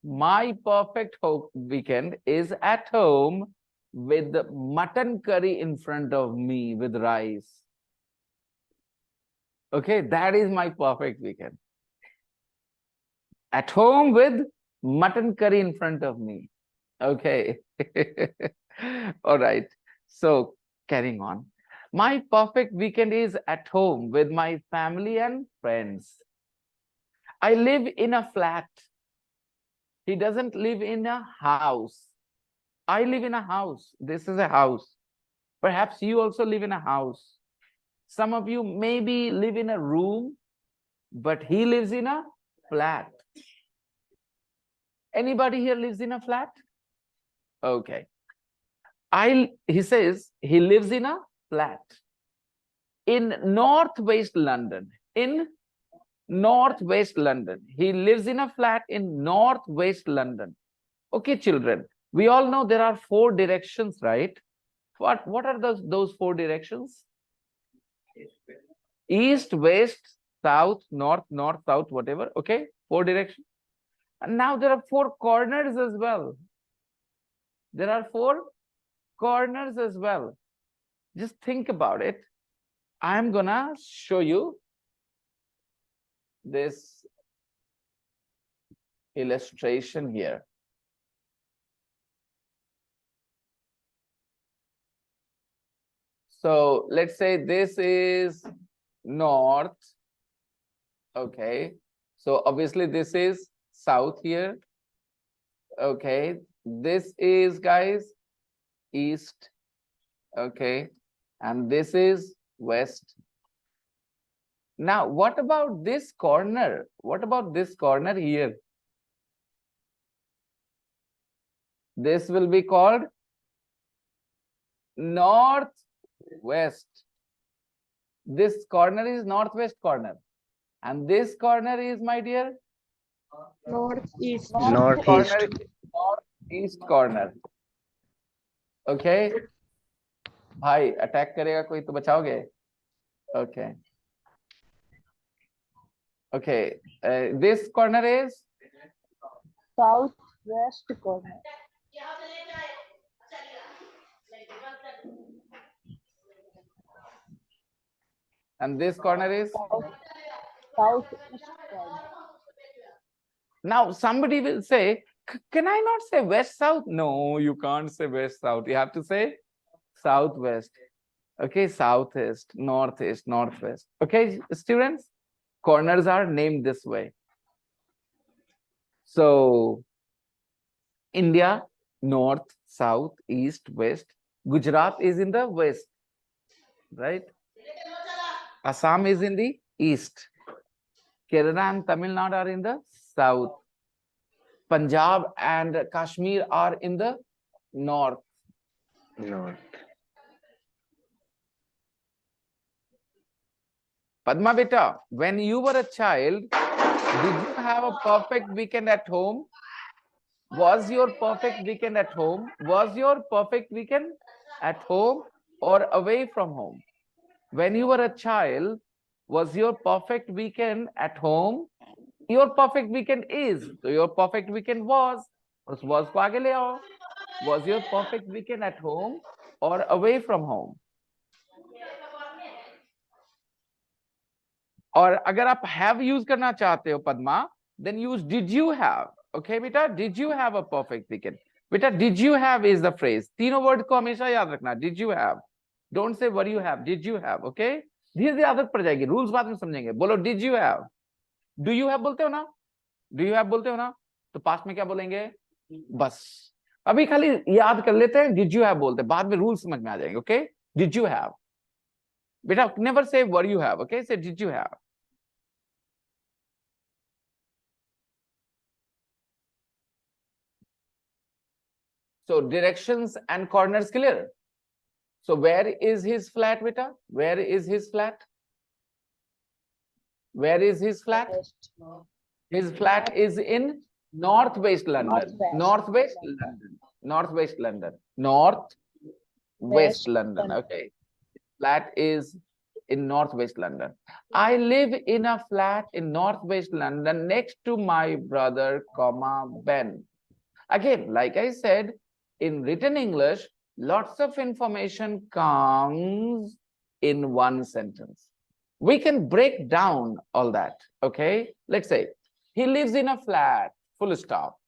My perfect weekend is at home with mutton curry in front of me with rice. Okay, that is my perfect weekend. At home with mutton curry in front of me. Okay. All right. So carrying on. My perfect weekend is at home with my family and friends. I live in a flat. He doesn't live in a house. I live in a house. This is a house. Perhaps you also live in a house. Some of you maybe live in a room but he lives in a flat. Anybody here lives in a flat? Okay. He says he lives in a flat in northwest London. In northwest London. He lives in a flat in northwest London. Okay, children. We all know there are 4 directions, right? What are those 4 directions? East, west, south, north, north, south, whatever. Okay, 4 directions. And now there are 4 corners as well. There are 4 corners as well. Just think about it. I'm gonna show you this illustration here. So let's say this is north. Okay. So obviously this is south here. Okay. This is, guys, east. Okay. And this is west. Now, what about this corner? What about this corner here? This will be called northwest. This corner is northwest corner. And this corner is, my dear? Northeast. Northeast. Corner is northeast corner. Okay. भाई attack करेगा कोई तो बचाओगे? Okay. Okay. This corner is Southwest corner. and this corner is. Southeast corner. Now somebody will say, can I not say west south? No, you can't say west south. You have to say southwest. Okay, southeast, northeast, northwest. Okay, students, corners are named this way. So India, north, south, east, west. Gujarat is in the west, right? Assam is in the east. Kerala and Tamil Nadu are in the south. Punjab and Kashmir are in the north. North. Padma beta, when you were a child, did you have a perfect weekend at home? Was your perfect weekend at home? Was your perfect weekend at home or away from home? When you were a child, was your perfect weekend at home? Your perfect weekend is. So your perfect weekend was. Was को आगे ले आओ. Was your perfect weekend at home or away from home? और अगर आप have use करना चाहते हो Padma, then use did you have. Okay बेटा, did you have a perfect weekend? बेटा, did you have is the phrase. तीनों word को हमेशा याद रखना. Did you have? Don't say what you have. Did you have? Okay? धीरे धीरे आदत पड़ जाएगी. Rules बाद में समझेंगे. बोलो did you have? Do you have बोलते हो ना? Do you have बोलते हो ना? तो पास्ट में क्या बोलेंगे? बस. अभी खाली याद कर लेते हैं. Did you have बोलते हैं. बाद में रूल समझ में आ जाएंगे. Okay? Did you have? बेटा, never say what you have. Okay? Say did you have? So directions and corners clear. So where is his flat, beta? Where is his flat? Where is his flat? His flat is in northwest London. Northwest London. Northwest London. Northwest London. Okay. Flat is in northwest London. I live in a flat in northwest London next to my brother, comma, Ben. Again, like I said, in written English, lots of information comes in one sentence. We can break down all that. Okay. Let's say he lives in a flat, full stop.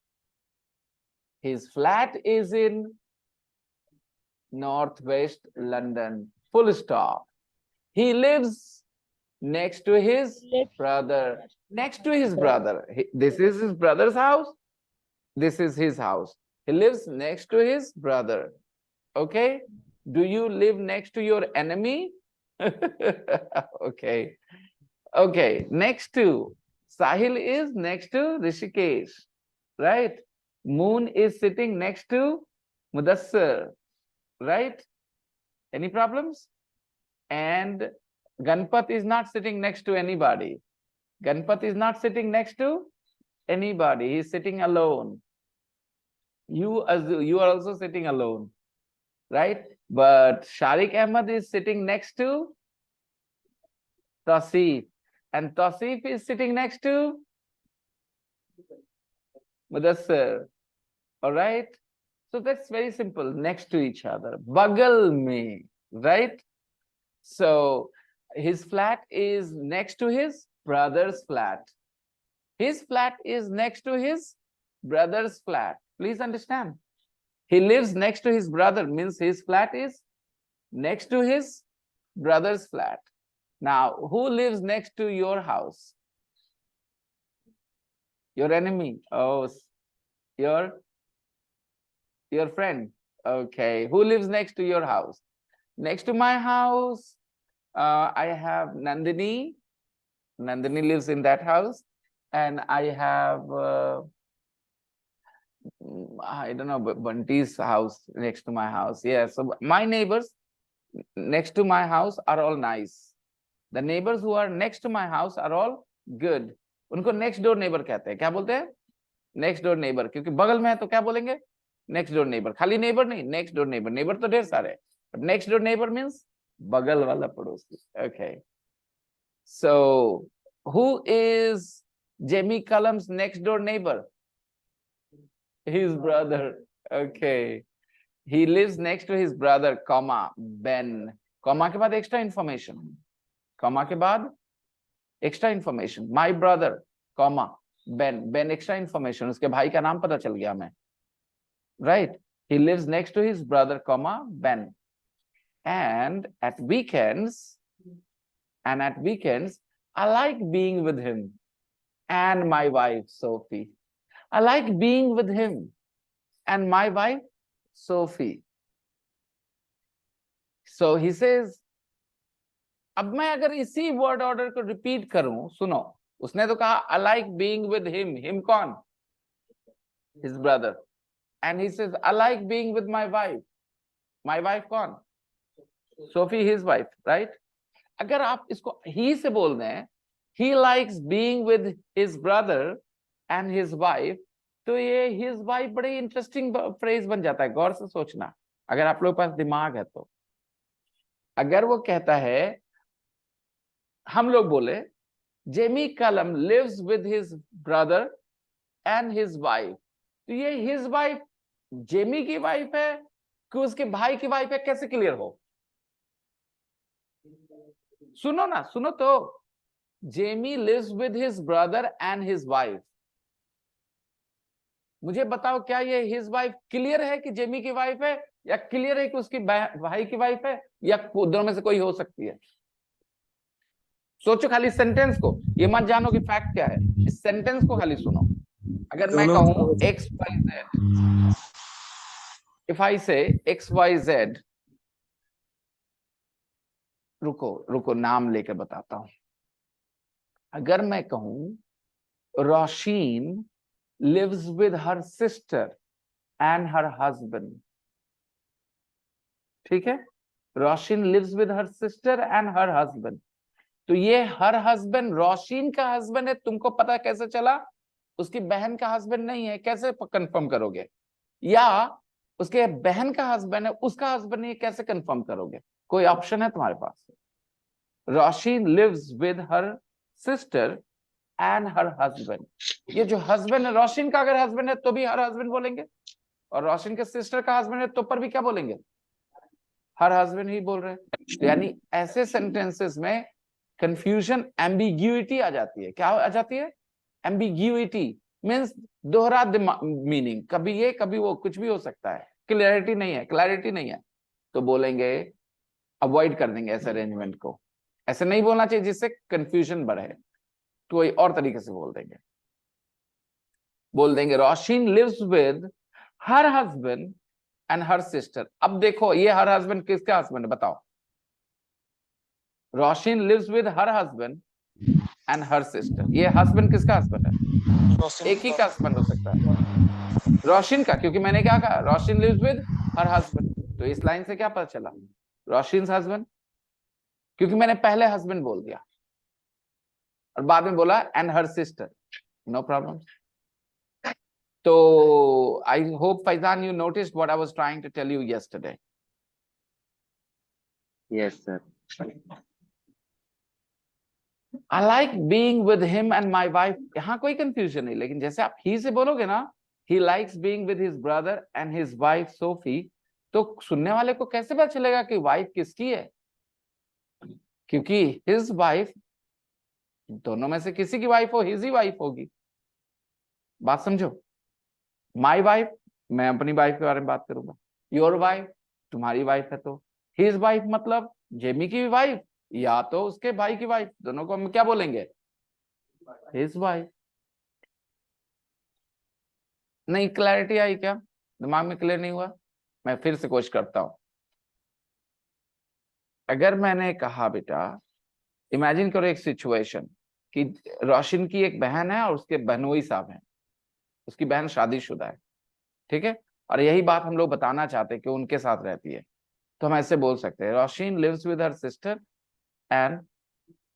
His flat is in northwest London, full stop. He lives next to his brother. Next to his brother. This is his brother's house. This is his house. He lives next to his brother. Okay. Do you live next to your enemy? Okay. Okay, next to Sahil is next to Rishikesh, right? Moon is sitting next to Mudassar, right? Any problems? And Ganpat is not sitting next to anybody. Ganpat is not sitting next to anybody. He's sitting alone. You are also sitting alone, right? But Sharik Ahmed is sitting next to Tasif, and Tasif is sitting next to Mudassar. All right. So that's very simple. Next to each other. Bagal mein, right? So his flat is next to his brother's flat. His flat is next to his brother's flat. Please understand. He lives next to his brother, means his flat is next to his brother's flat. Now, who lives next to your house? Your enemy. Oh, your friend. Okay. Who lives next to your house? Next to my house, I have Nandini. Nandini lives in that house. And I have, I don't know, Bunty's house next to my house. Yeah, so my neighbors next to my house are all nice. The neighbors who are next to my house are all good. उनको next door neighbor कहते हैं. क्या बोलते हैं? Next door neighbor. क्योंकि बगल में है तो क्या बोलेंगे? Next door neighbor. खाली neighbor नहीं, next door neighbor. Neighbor तो ढेर सारे. But next door neighbor means बगल वाला पड़ोसी. Okay. So who is Jamie Cullum's next door neighbor? His brother. Okay. He lives next to his brother, comma, Ben. Comma के बाद extra information. Comma के बाद extra information. My brother, comma, Ben. Ben extra information. उसके भाई का नाम पता चल गया हमें. Right? He lives next to his brother, comma, Ben. And at weekends, I like being with him and my wife, Sophie. I like being with him and my wife, Sophie. So he says, अब मैं अगर इसी word order को repeat करूं, सुनो, उसने तो कहा I like being with him. Him कौन? His brother. And he says I like being with my wife. My wife कौन? Sophie, his wife, right? अगर आप इसको he से बोल दें, he likes being with his brother and his wife, तो ये his wife बड़ी इंटरेस्टिंग फ्रेज बन जाता है. गौर से सोचना, अगर आप लोग पास दिमाग है तो. अगर वो कहता है, हम लोग बोले Jamie Callum lives with his brother and his wife, तो ये हिज वाइफ जेमी की वाइफ है कि उसके भाई की वाइफ है, कैसे क्लियर हो? सुनो ना, सुनो तो. Jamie lives with his brother and his wife. मुझे बताओ, क्या ये हिज वाइफ क्लियर है कि जेमी की वाइफ है, या क्लियर है कि उसकी भाई की वाइफ है, या दोनों में से कोई हो सकती है? सोचो खाली सेंटेंस को, ये मत जानो कि फैक्ट क्या है. इस सेंटेंस को खाली सुनो. अगर मैं कहूं X Y Z, if I say X Y Z, रुको रुको नाम लेकर बताता हूं. अगर मैं कहूं Rosheen lives with her sister and her husband, ठीक है? Rosheen lives with her sister and her husband. तो ये हर हस्बैंड रोशीन का हस्बैंड है, तुमको पता कैसे चला? उसकी बहन का हस्बैंड नहीं है, कैसे कंफर्म करोगे? या उसके बहन का हस्बैंड है, उसका हस्बैंड नहीं है, कैसे कंफर्म करोगे? कोई ऑप्शन है तुम्हारे पास? Roshin lives with her sister and her husband. ये जो हस्बैंड है, रोशीन का अगर हस्बैंड है तो भी हर हस्बैंड बोलेंगे, और रोशीन के सिस्टर का हस्बैंड है तो पर भी क्या बोलेंगे? हर हस्बैंड ही बोल रहे हैं. तो यानी ऐसे सेंटेंसेस में कंफ्यूजन, एम्बिग्यूइटी आ जाती है. क्या आ जाती है? एम्बिग्यूइटी मींस दोहरा मीनिंग, कभी ये कभी वो, कुछ भी हो सकता है. क्लैरिटी नहीं है, क्लैरिटी नहीं है, तो बोलेंगे, अवॉइड कर देंगे ऐसे अरेंजमेंट को. ऐसे नहीं बोलना चाहिए जिससे कंफ्यूजन बढ़े, तो कोई और तरीके से बोल देंगे Roshin lives with her husband and her sister. अब देखो, ये हर हस्बैंड किसका हस्बैंड है बताओ? Roshin lives with her husband and her sister. ये हस्बैंड किसका हस्बैंड है? एक ही का हस्बैंड हो सकता है, रोशिन का, क्योंकि मैंने क्या कहा, रोशिन लिव्स विद हर हस्बैंड। तो इस लाइन से क्या पता चला, रोशिन्स हस्बैंड, क्योंकि मैंने पहले हस्बैंड बोल दिया और बाद में बोला and her sister, no problem. तो I hope Faizan you noticed what I was trying to tell you yesterday. Yes, sir. I like being with him and my wife, यहाँ कोई कंफ्यूजन नहीं, लेकिन जैसे आप ही से बोलोगे ना, he likes being with his brother and his wife Sophie, तो सुनने वाले को कैसे पता चलेगा कि वाइफ किसकी है? क्योंकि हिज वाइफ, दोनों में से किसी की वाइफ हो, हिज ही वाइफ होगी। बात समझो, माई वाइफ, मैं अपनी वाइफ के बारे में बात करूंगा, योर वाइफ, तुम्हारी वाइफ है, तो हिज वाइफ मतलब जेमी की वाइफ या तो उसके भाई की वाइफ, दोनों को हम क्या बोलेंगे, हिज वाइफ। नहीं, क्लैरिटी आई क्या? दिमाग में क्लियर नहीं हुआ? मैं फिर से कोशिश करता हूं। अगर मैंने कहा बेटा, इमेजिन करो एक सिचुएशन कि रोशन की एक बहन है और उसके बहनोई साहब हैं, उसकी बहन शादीशुदा है, ठीक है, और यही बात हम लोग बताना चाहते हैं कि उनके साथ रहती है। तो हम ऐसे बोल सकते हैं, Roshin lives with her sister and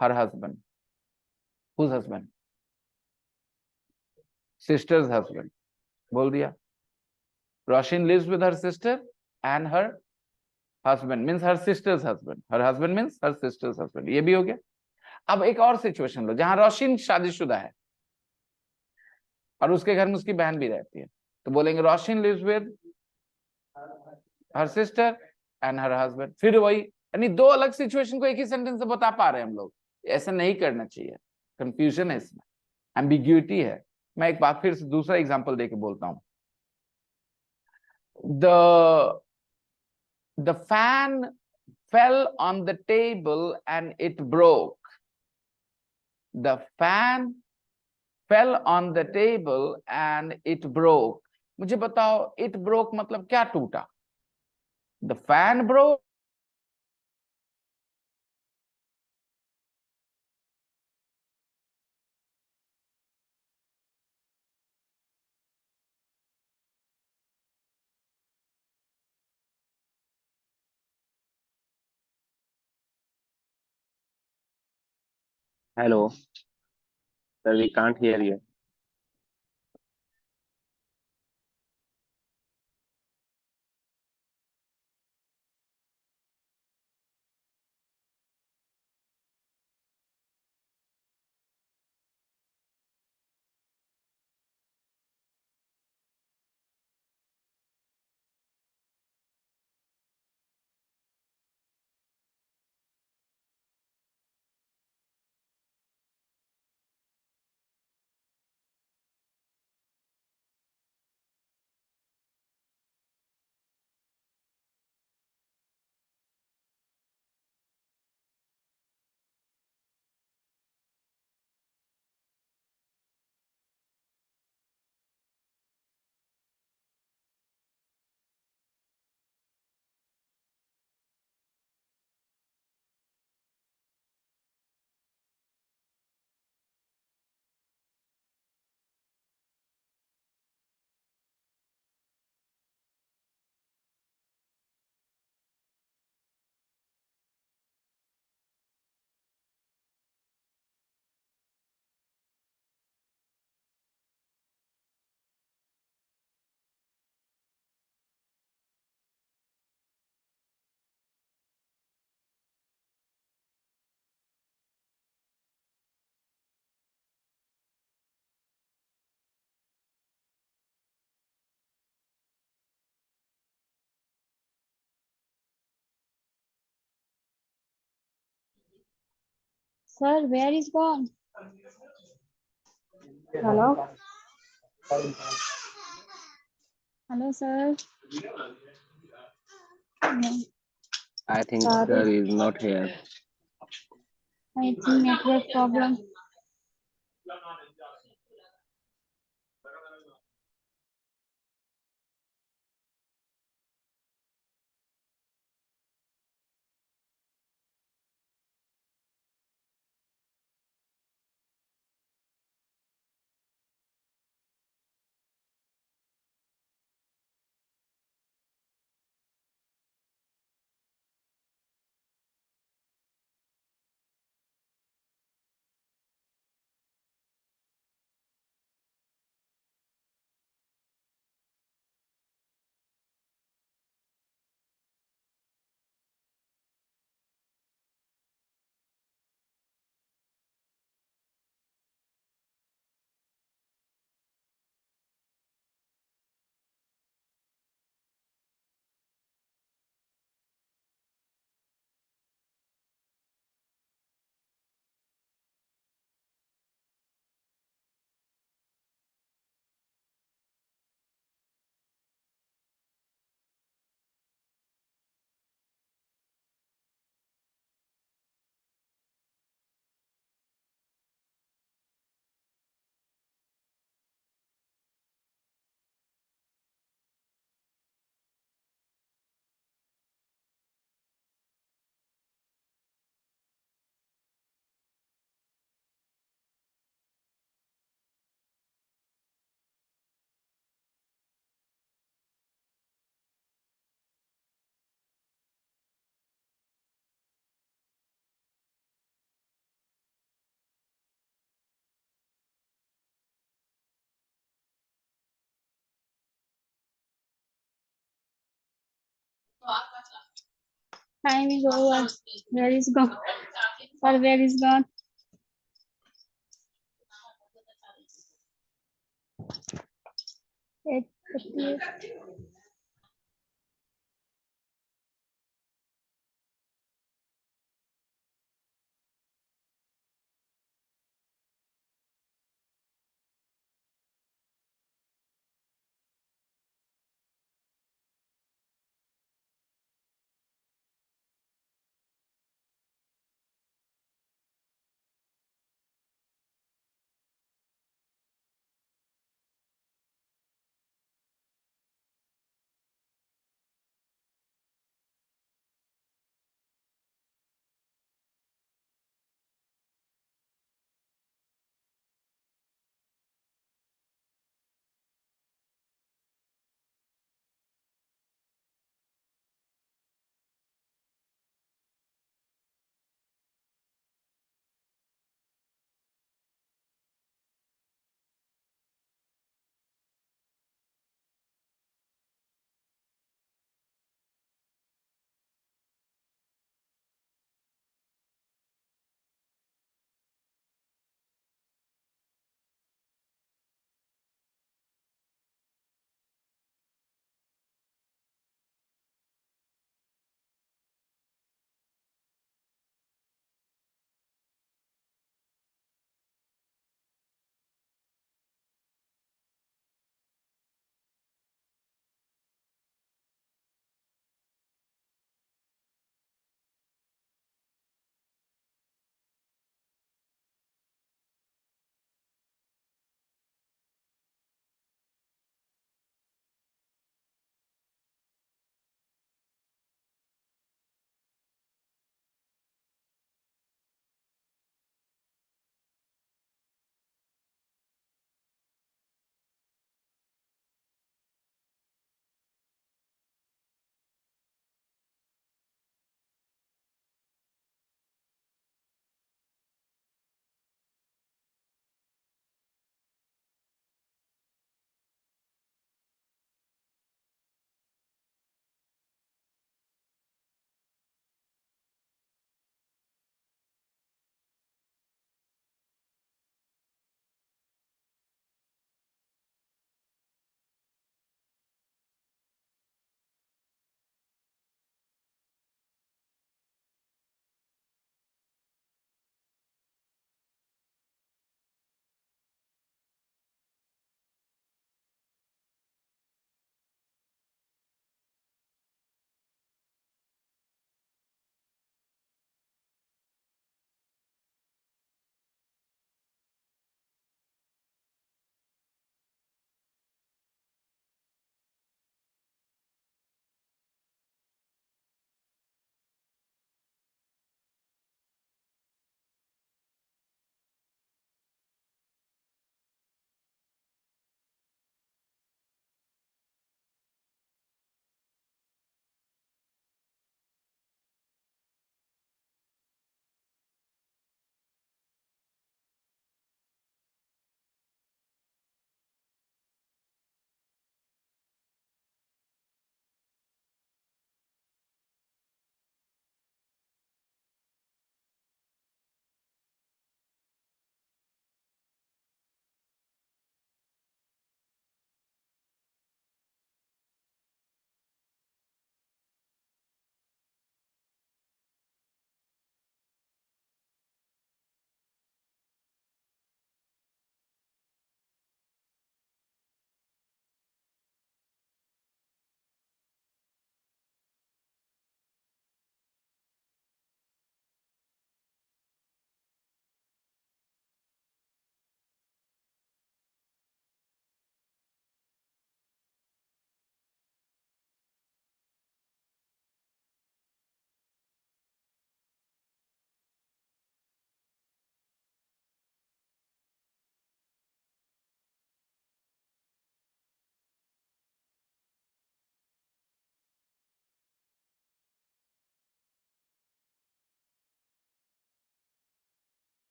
her husband. Whose husband? Sister's husband. बोल दिया, Roshin lives with her sister and her husband means her sister's husband, her husband means her sister's husband. ये भी हो गया। अब एक और सिचुएशन लो जहां रोशिन शादीशुदा है और उसके घर में उसकी बहन भी रहती है, तो बोलेंगे Roshin lives with her sister and her husband. फिर वही, यानी दो अलग सिचुएशन को एक ही सेंटेंस से बता पा रहे हैं हम लोग। ऐसा नहीं करना चाहिए, कंफ्यूजन है इसमें, एम्बिग्यूटी है। मैं एक बार फिर से दूसरा एग्जांपल देके बोलता हूं। The fan fell on the table and it broke. The fan fell on the table and it broke. मुझे बताओ, it broke मतलब क्या टूटा? The fan broke. Hello. Sir, we can't hear you. Sir, where is gone? Hello. Hello, sir. No, I think Sorry. sir is not here. I think network problem. Time is over. Where is gone? Or where is gone? Eight.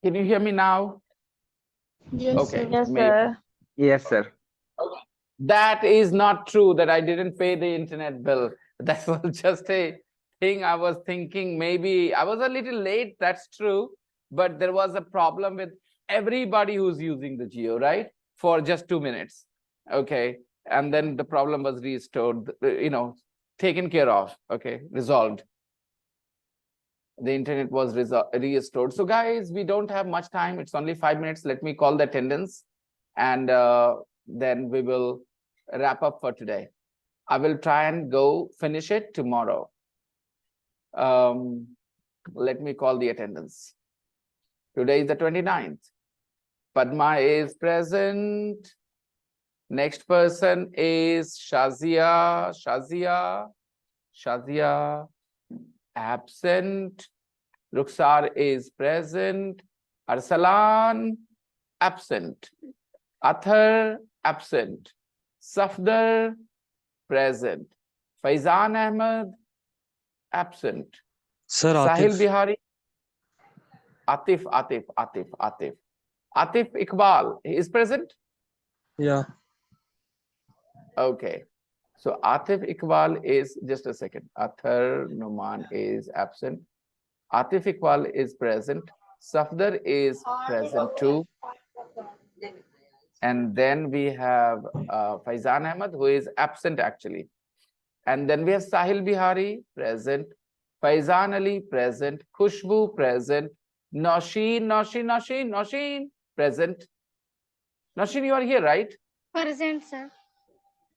Can you hear me now? Yes, Okay. sir. Yes, maybe. sir. Yes, sir. That is not true that I didn't pay the internet bill. That was just a thing I was thinking. Maybe I was a little late, that's true. But there was a problem with everybody who's using the Geo, right? For just 2 minutes. Okay. And then the problem was restored, taken care of. Okay. Resolved. The internet was restored. So guys, we don't have much time. It's only 5 minutes. Let me call the attendance and then we will wrap up for today. I will try and go finish it tomorrow. Let me call the attendance. Today is the 29th. Padma is present. Next person is Shazia. Shazia absent. Rukhsar is present. Arsalan absent. Athar absent. Safdar present. Faizan Ahmed absent. Sir, Sahil Atif. Bihari. Atif Iqbal is present. Yeah. Okay. So Atif Iqbal is, just a second. Athar Numan is absent. Atif Iqbal is present. Safdar is present too. And then we have Faizan Ahmed, who is absent actually. And then we have Sahil Bihari present. Faizan Ali present. Khushbu present. Nausheen present. Nausheen, you are here, right? Present, sir.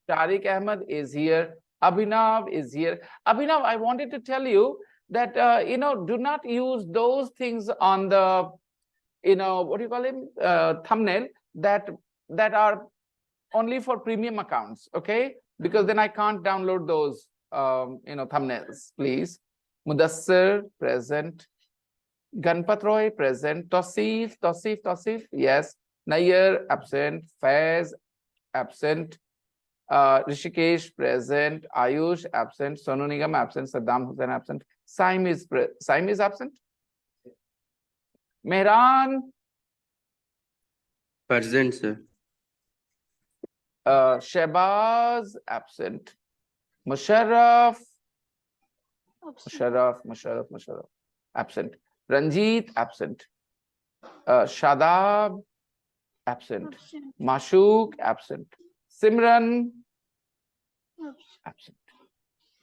Tariq Ahmed is here. Abhinav is here. Abhinav, I wanted to tell you that, do not use those things on the, what do you call him? Thumbnail that are only for premium accounts, okay? Because then I can't download those, thumbnails, please. Mudassir, present. Ganpat Roy, present. Tosif, yes. Nair, absent. Faiz, absent. Rishikesh, present. Ayush, absent. Sonu Nigam, absent. Saddam Hussain, absent. Saim is absent. Mehran, Present, sir. Shehbaz, absent. Musharraf, absent. Ranjit, absent. Shadab, absent. Mashuk, absent. Simran, absent.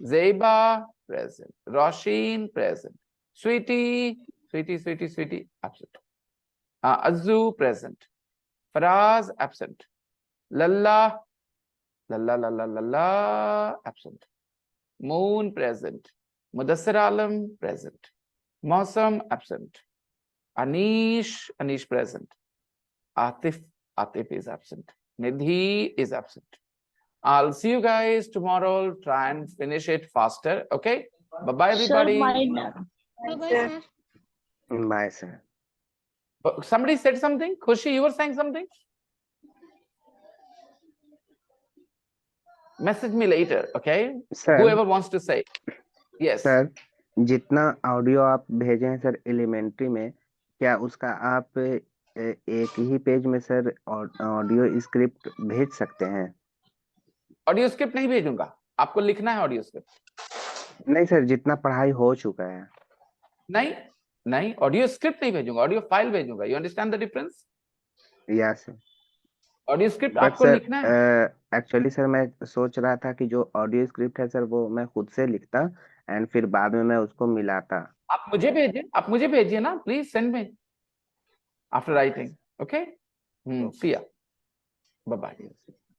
Zeba, present. Roshin, present. Sweetie, absent. Azu, present. Faraz, absent. Lalla, absent. Moon, present. Mudassir Alam, present. Mausam, absent. Anish, present. Atif is absent. Nidhi is absent. I'll see you guys tomorrow. Try and finish it faster. Okay. Bye-bye, everybody. Bye-bye, sir. Bye, sir. Somebody said something? Khushi, you were saying something? Message me later, okay? Sir. Whoever wants to say. Yes. Sir, जितना audio आप भेजे हैं sir elementary में, क्या उसका आप एक ही page में सर ऑडियो स्क्रिप्ट भेज सकते हैं? ऑडियो स्क्रिप्ट नहीं भेजूंगा, आपको लिखना है ऑडियो स्क्रिप्ट। नहीं सर, जितना पढ़ाई हो चुका है। नहीं, ऑडियो स्क्रिप्ट नहीं भेजूंगा, ऑडियो फाइल भेजूंगा। You understand the difference? Yes sir. Audio script आपको लिखना है। एक्चुअली सर मैं सोच रहा था कि जो ऑडियो स्क्रिप्ट है सर वो मैं खुद से लिखता एंड फिर बाद में मैं उसको मिलाता। आप मुझे भेजिए ना, please send me after writing, okay? See ya, bye bye.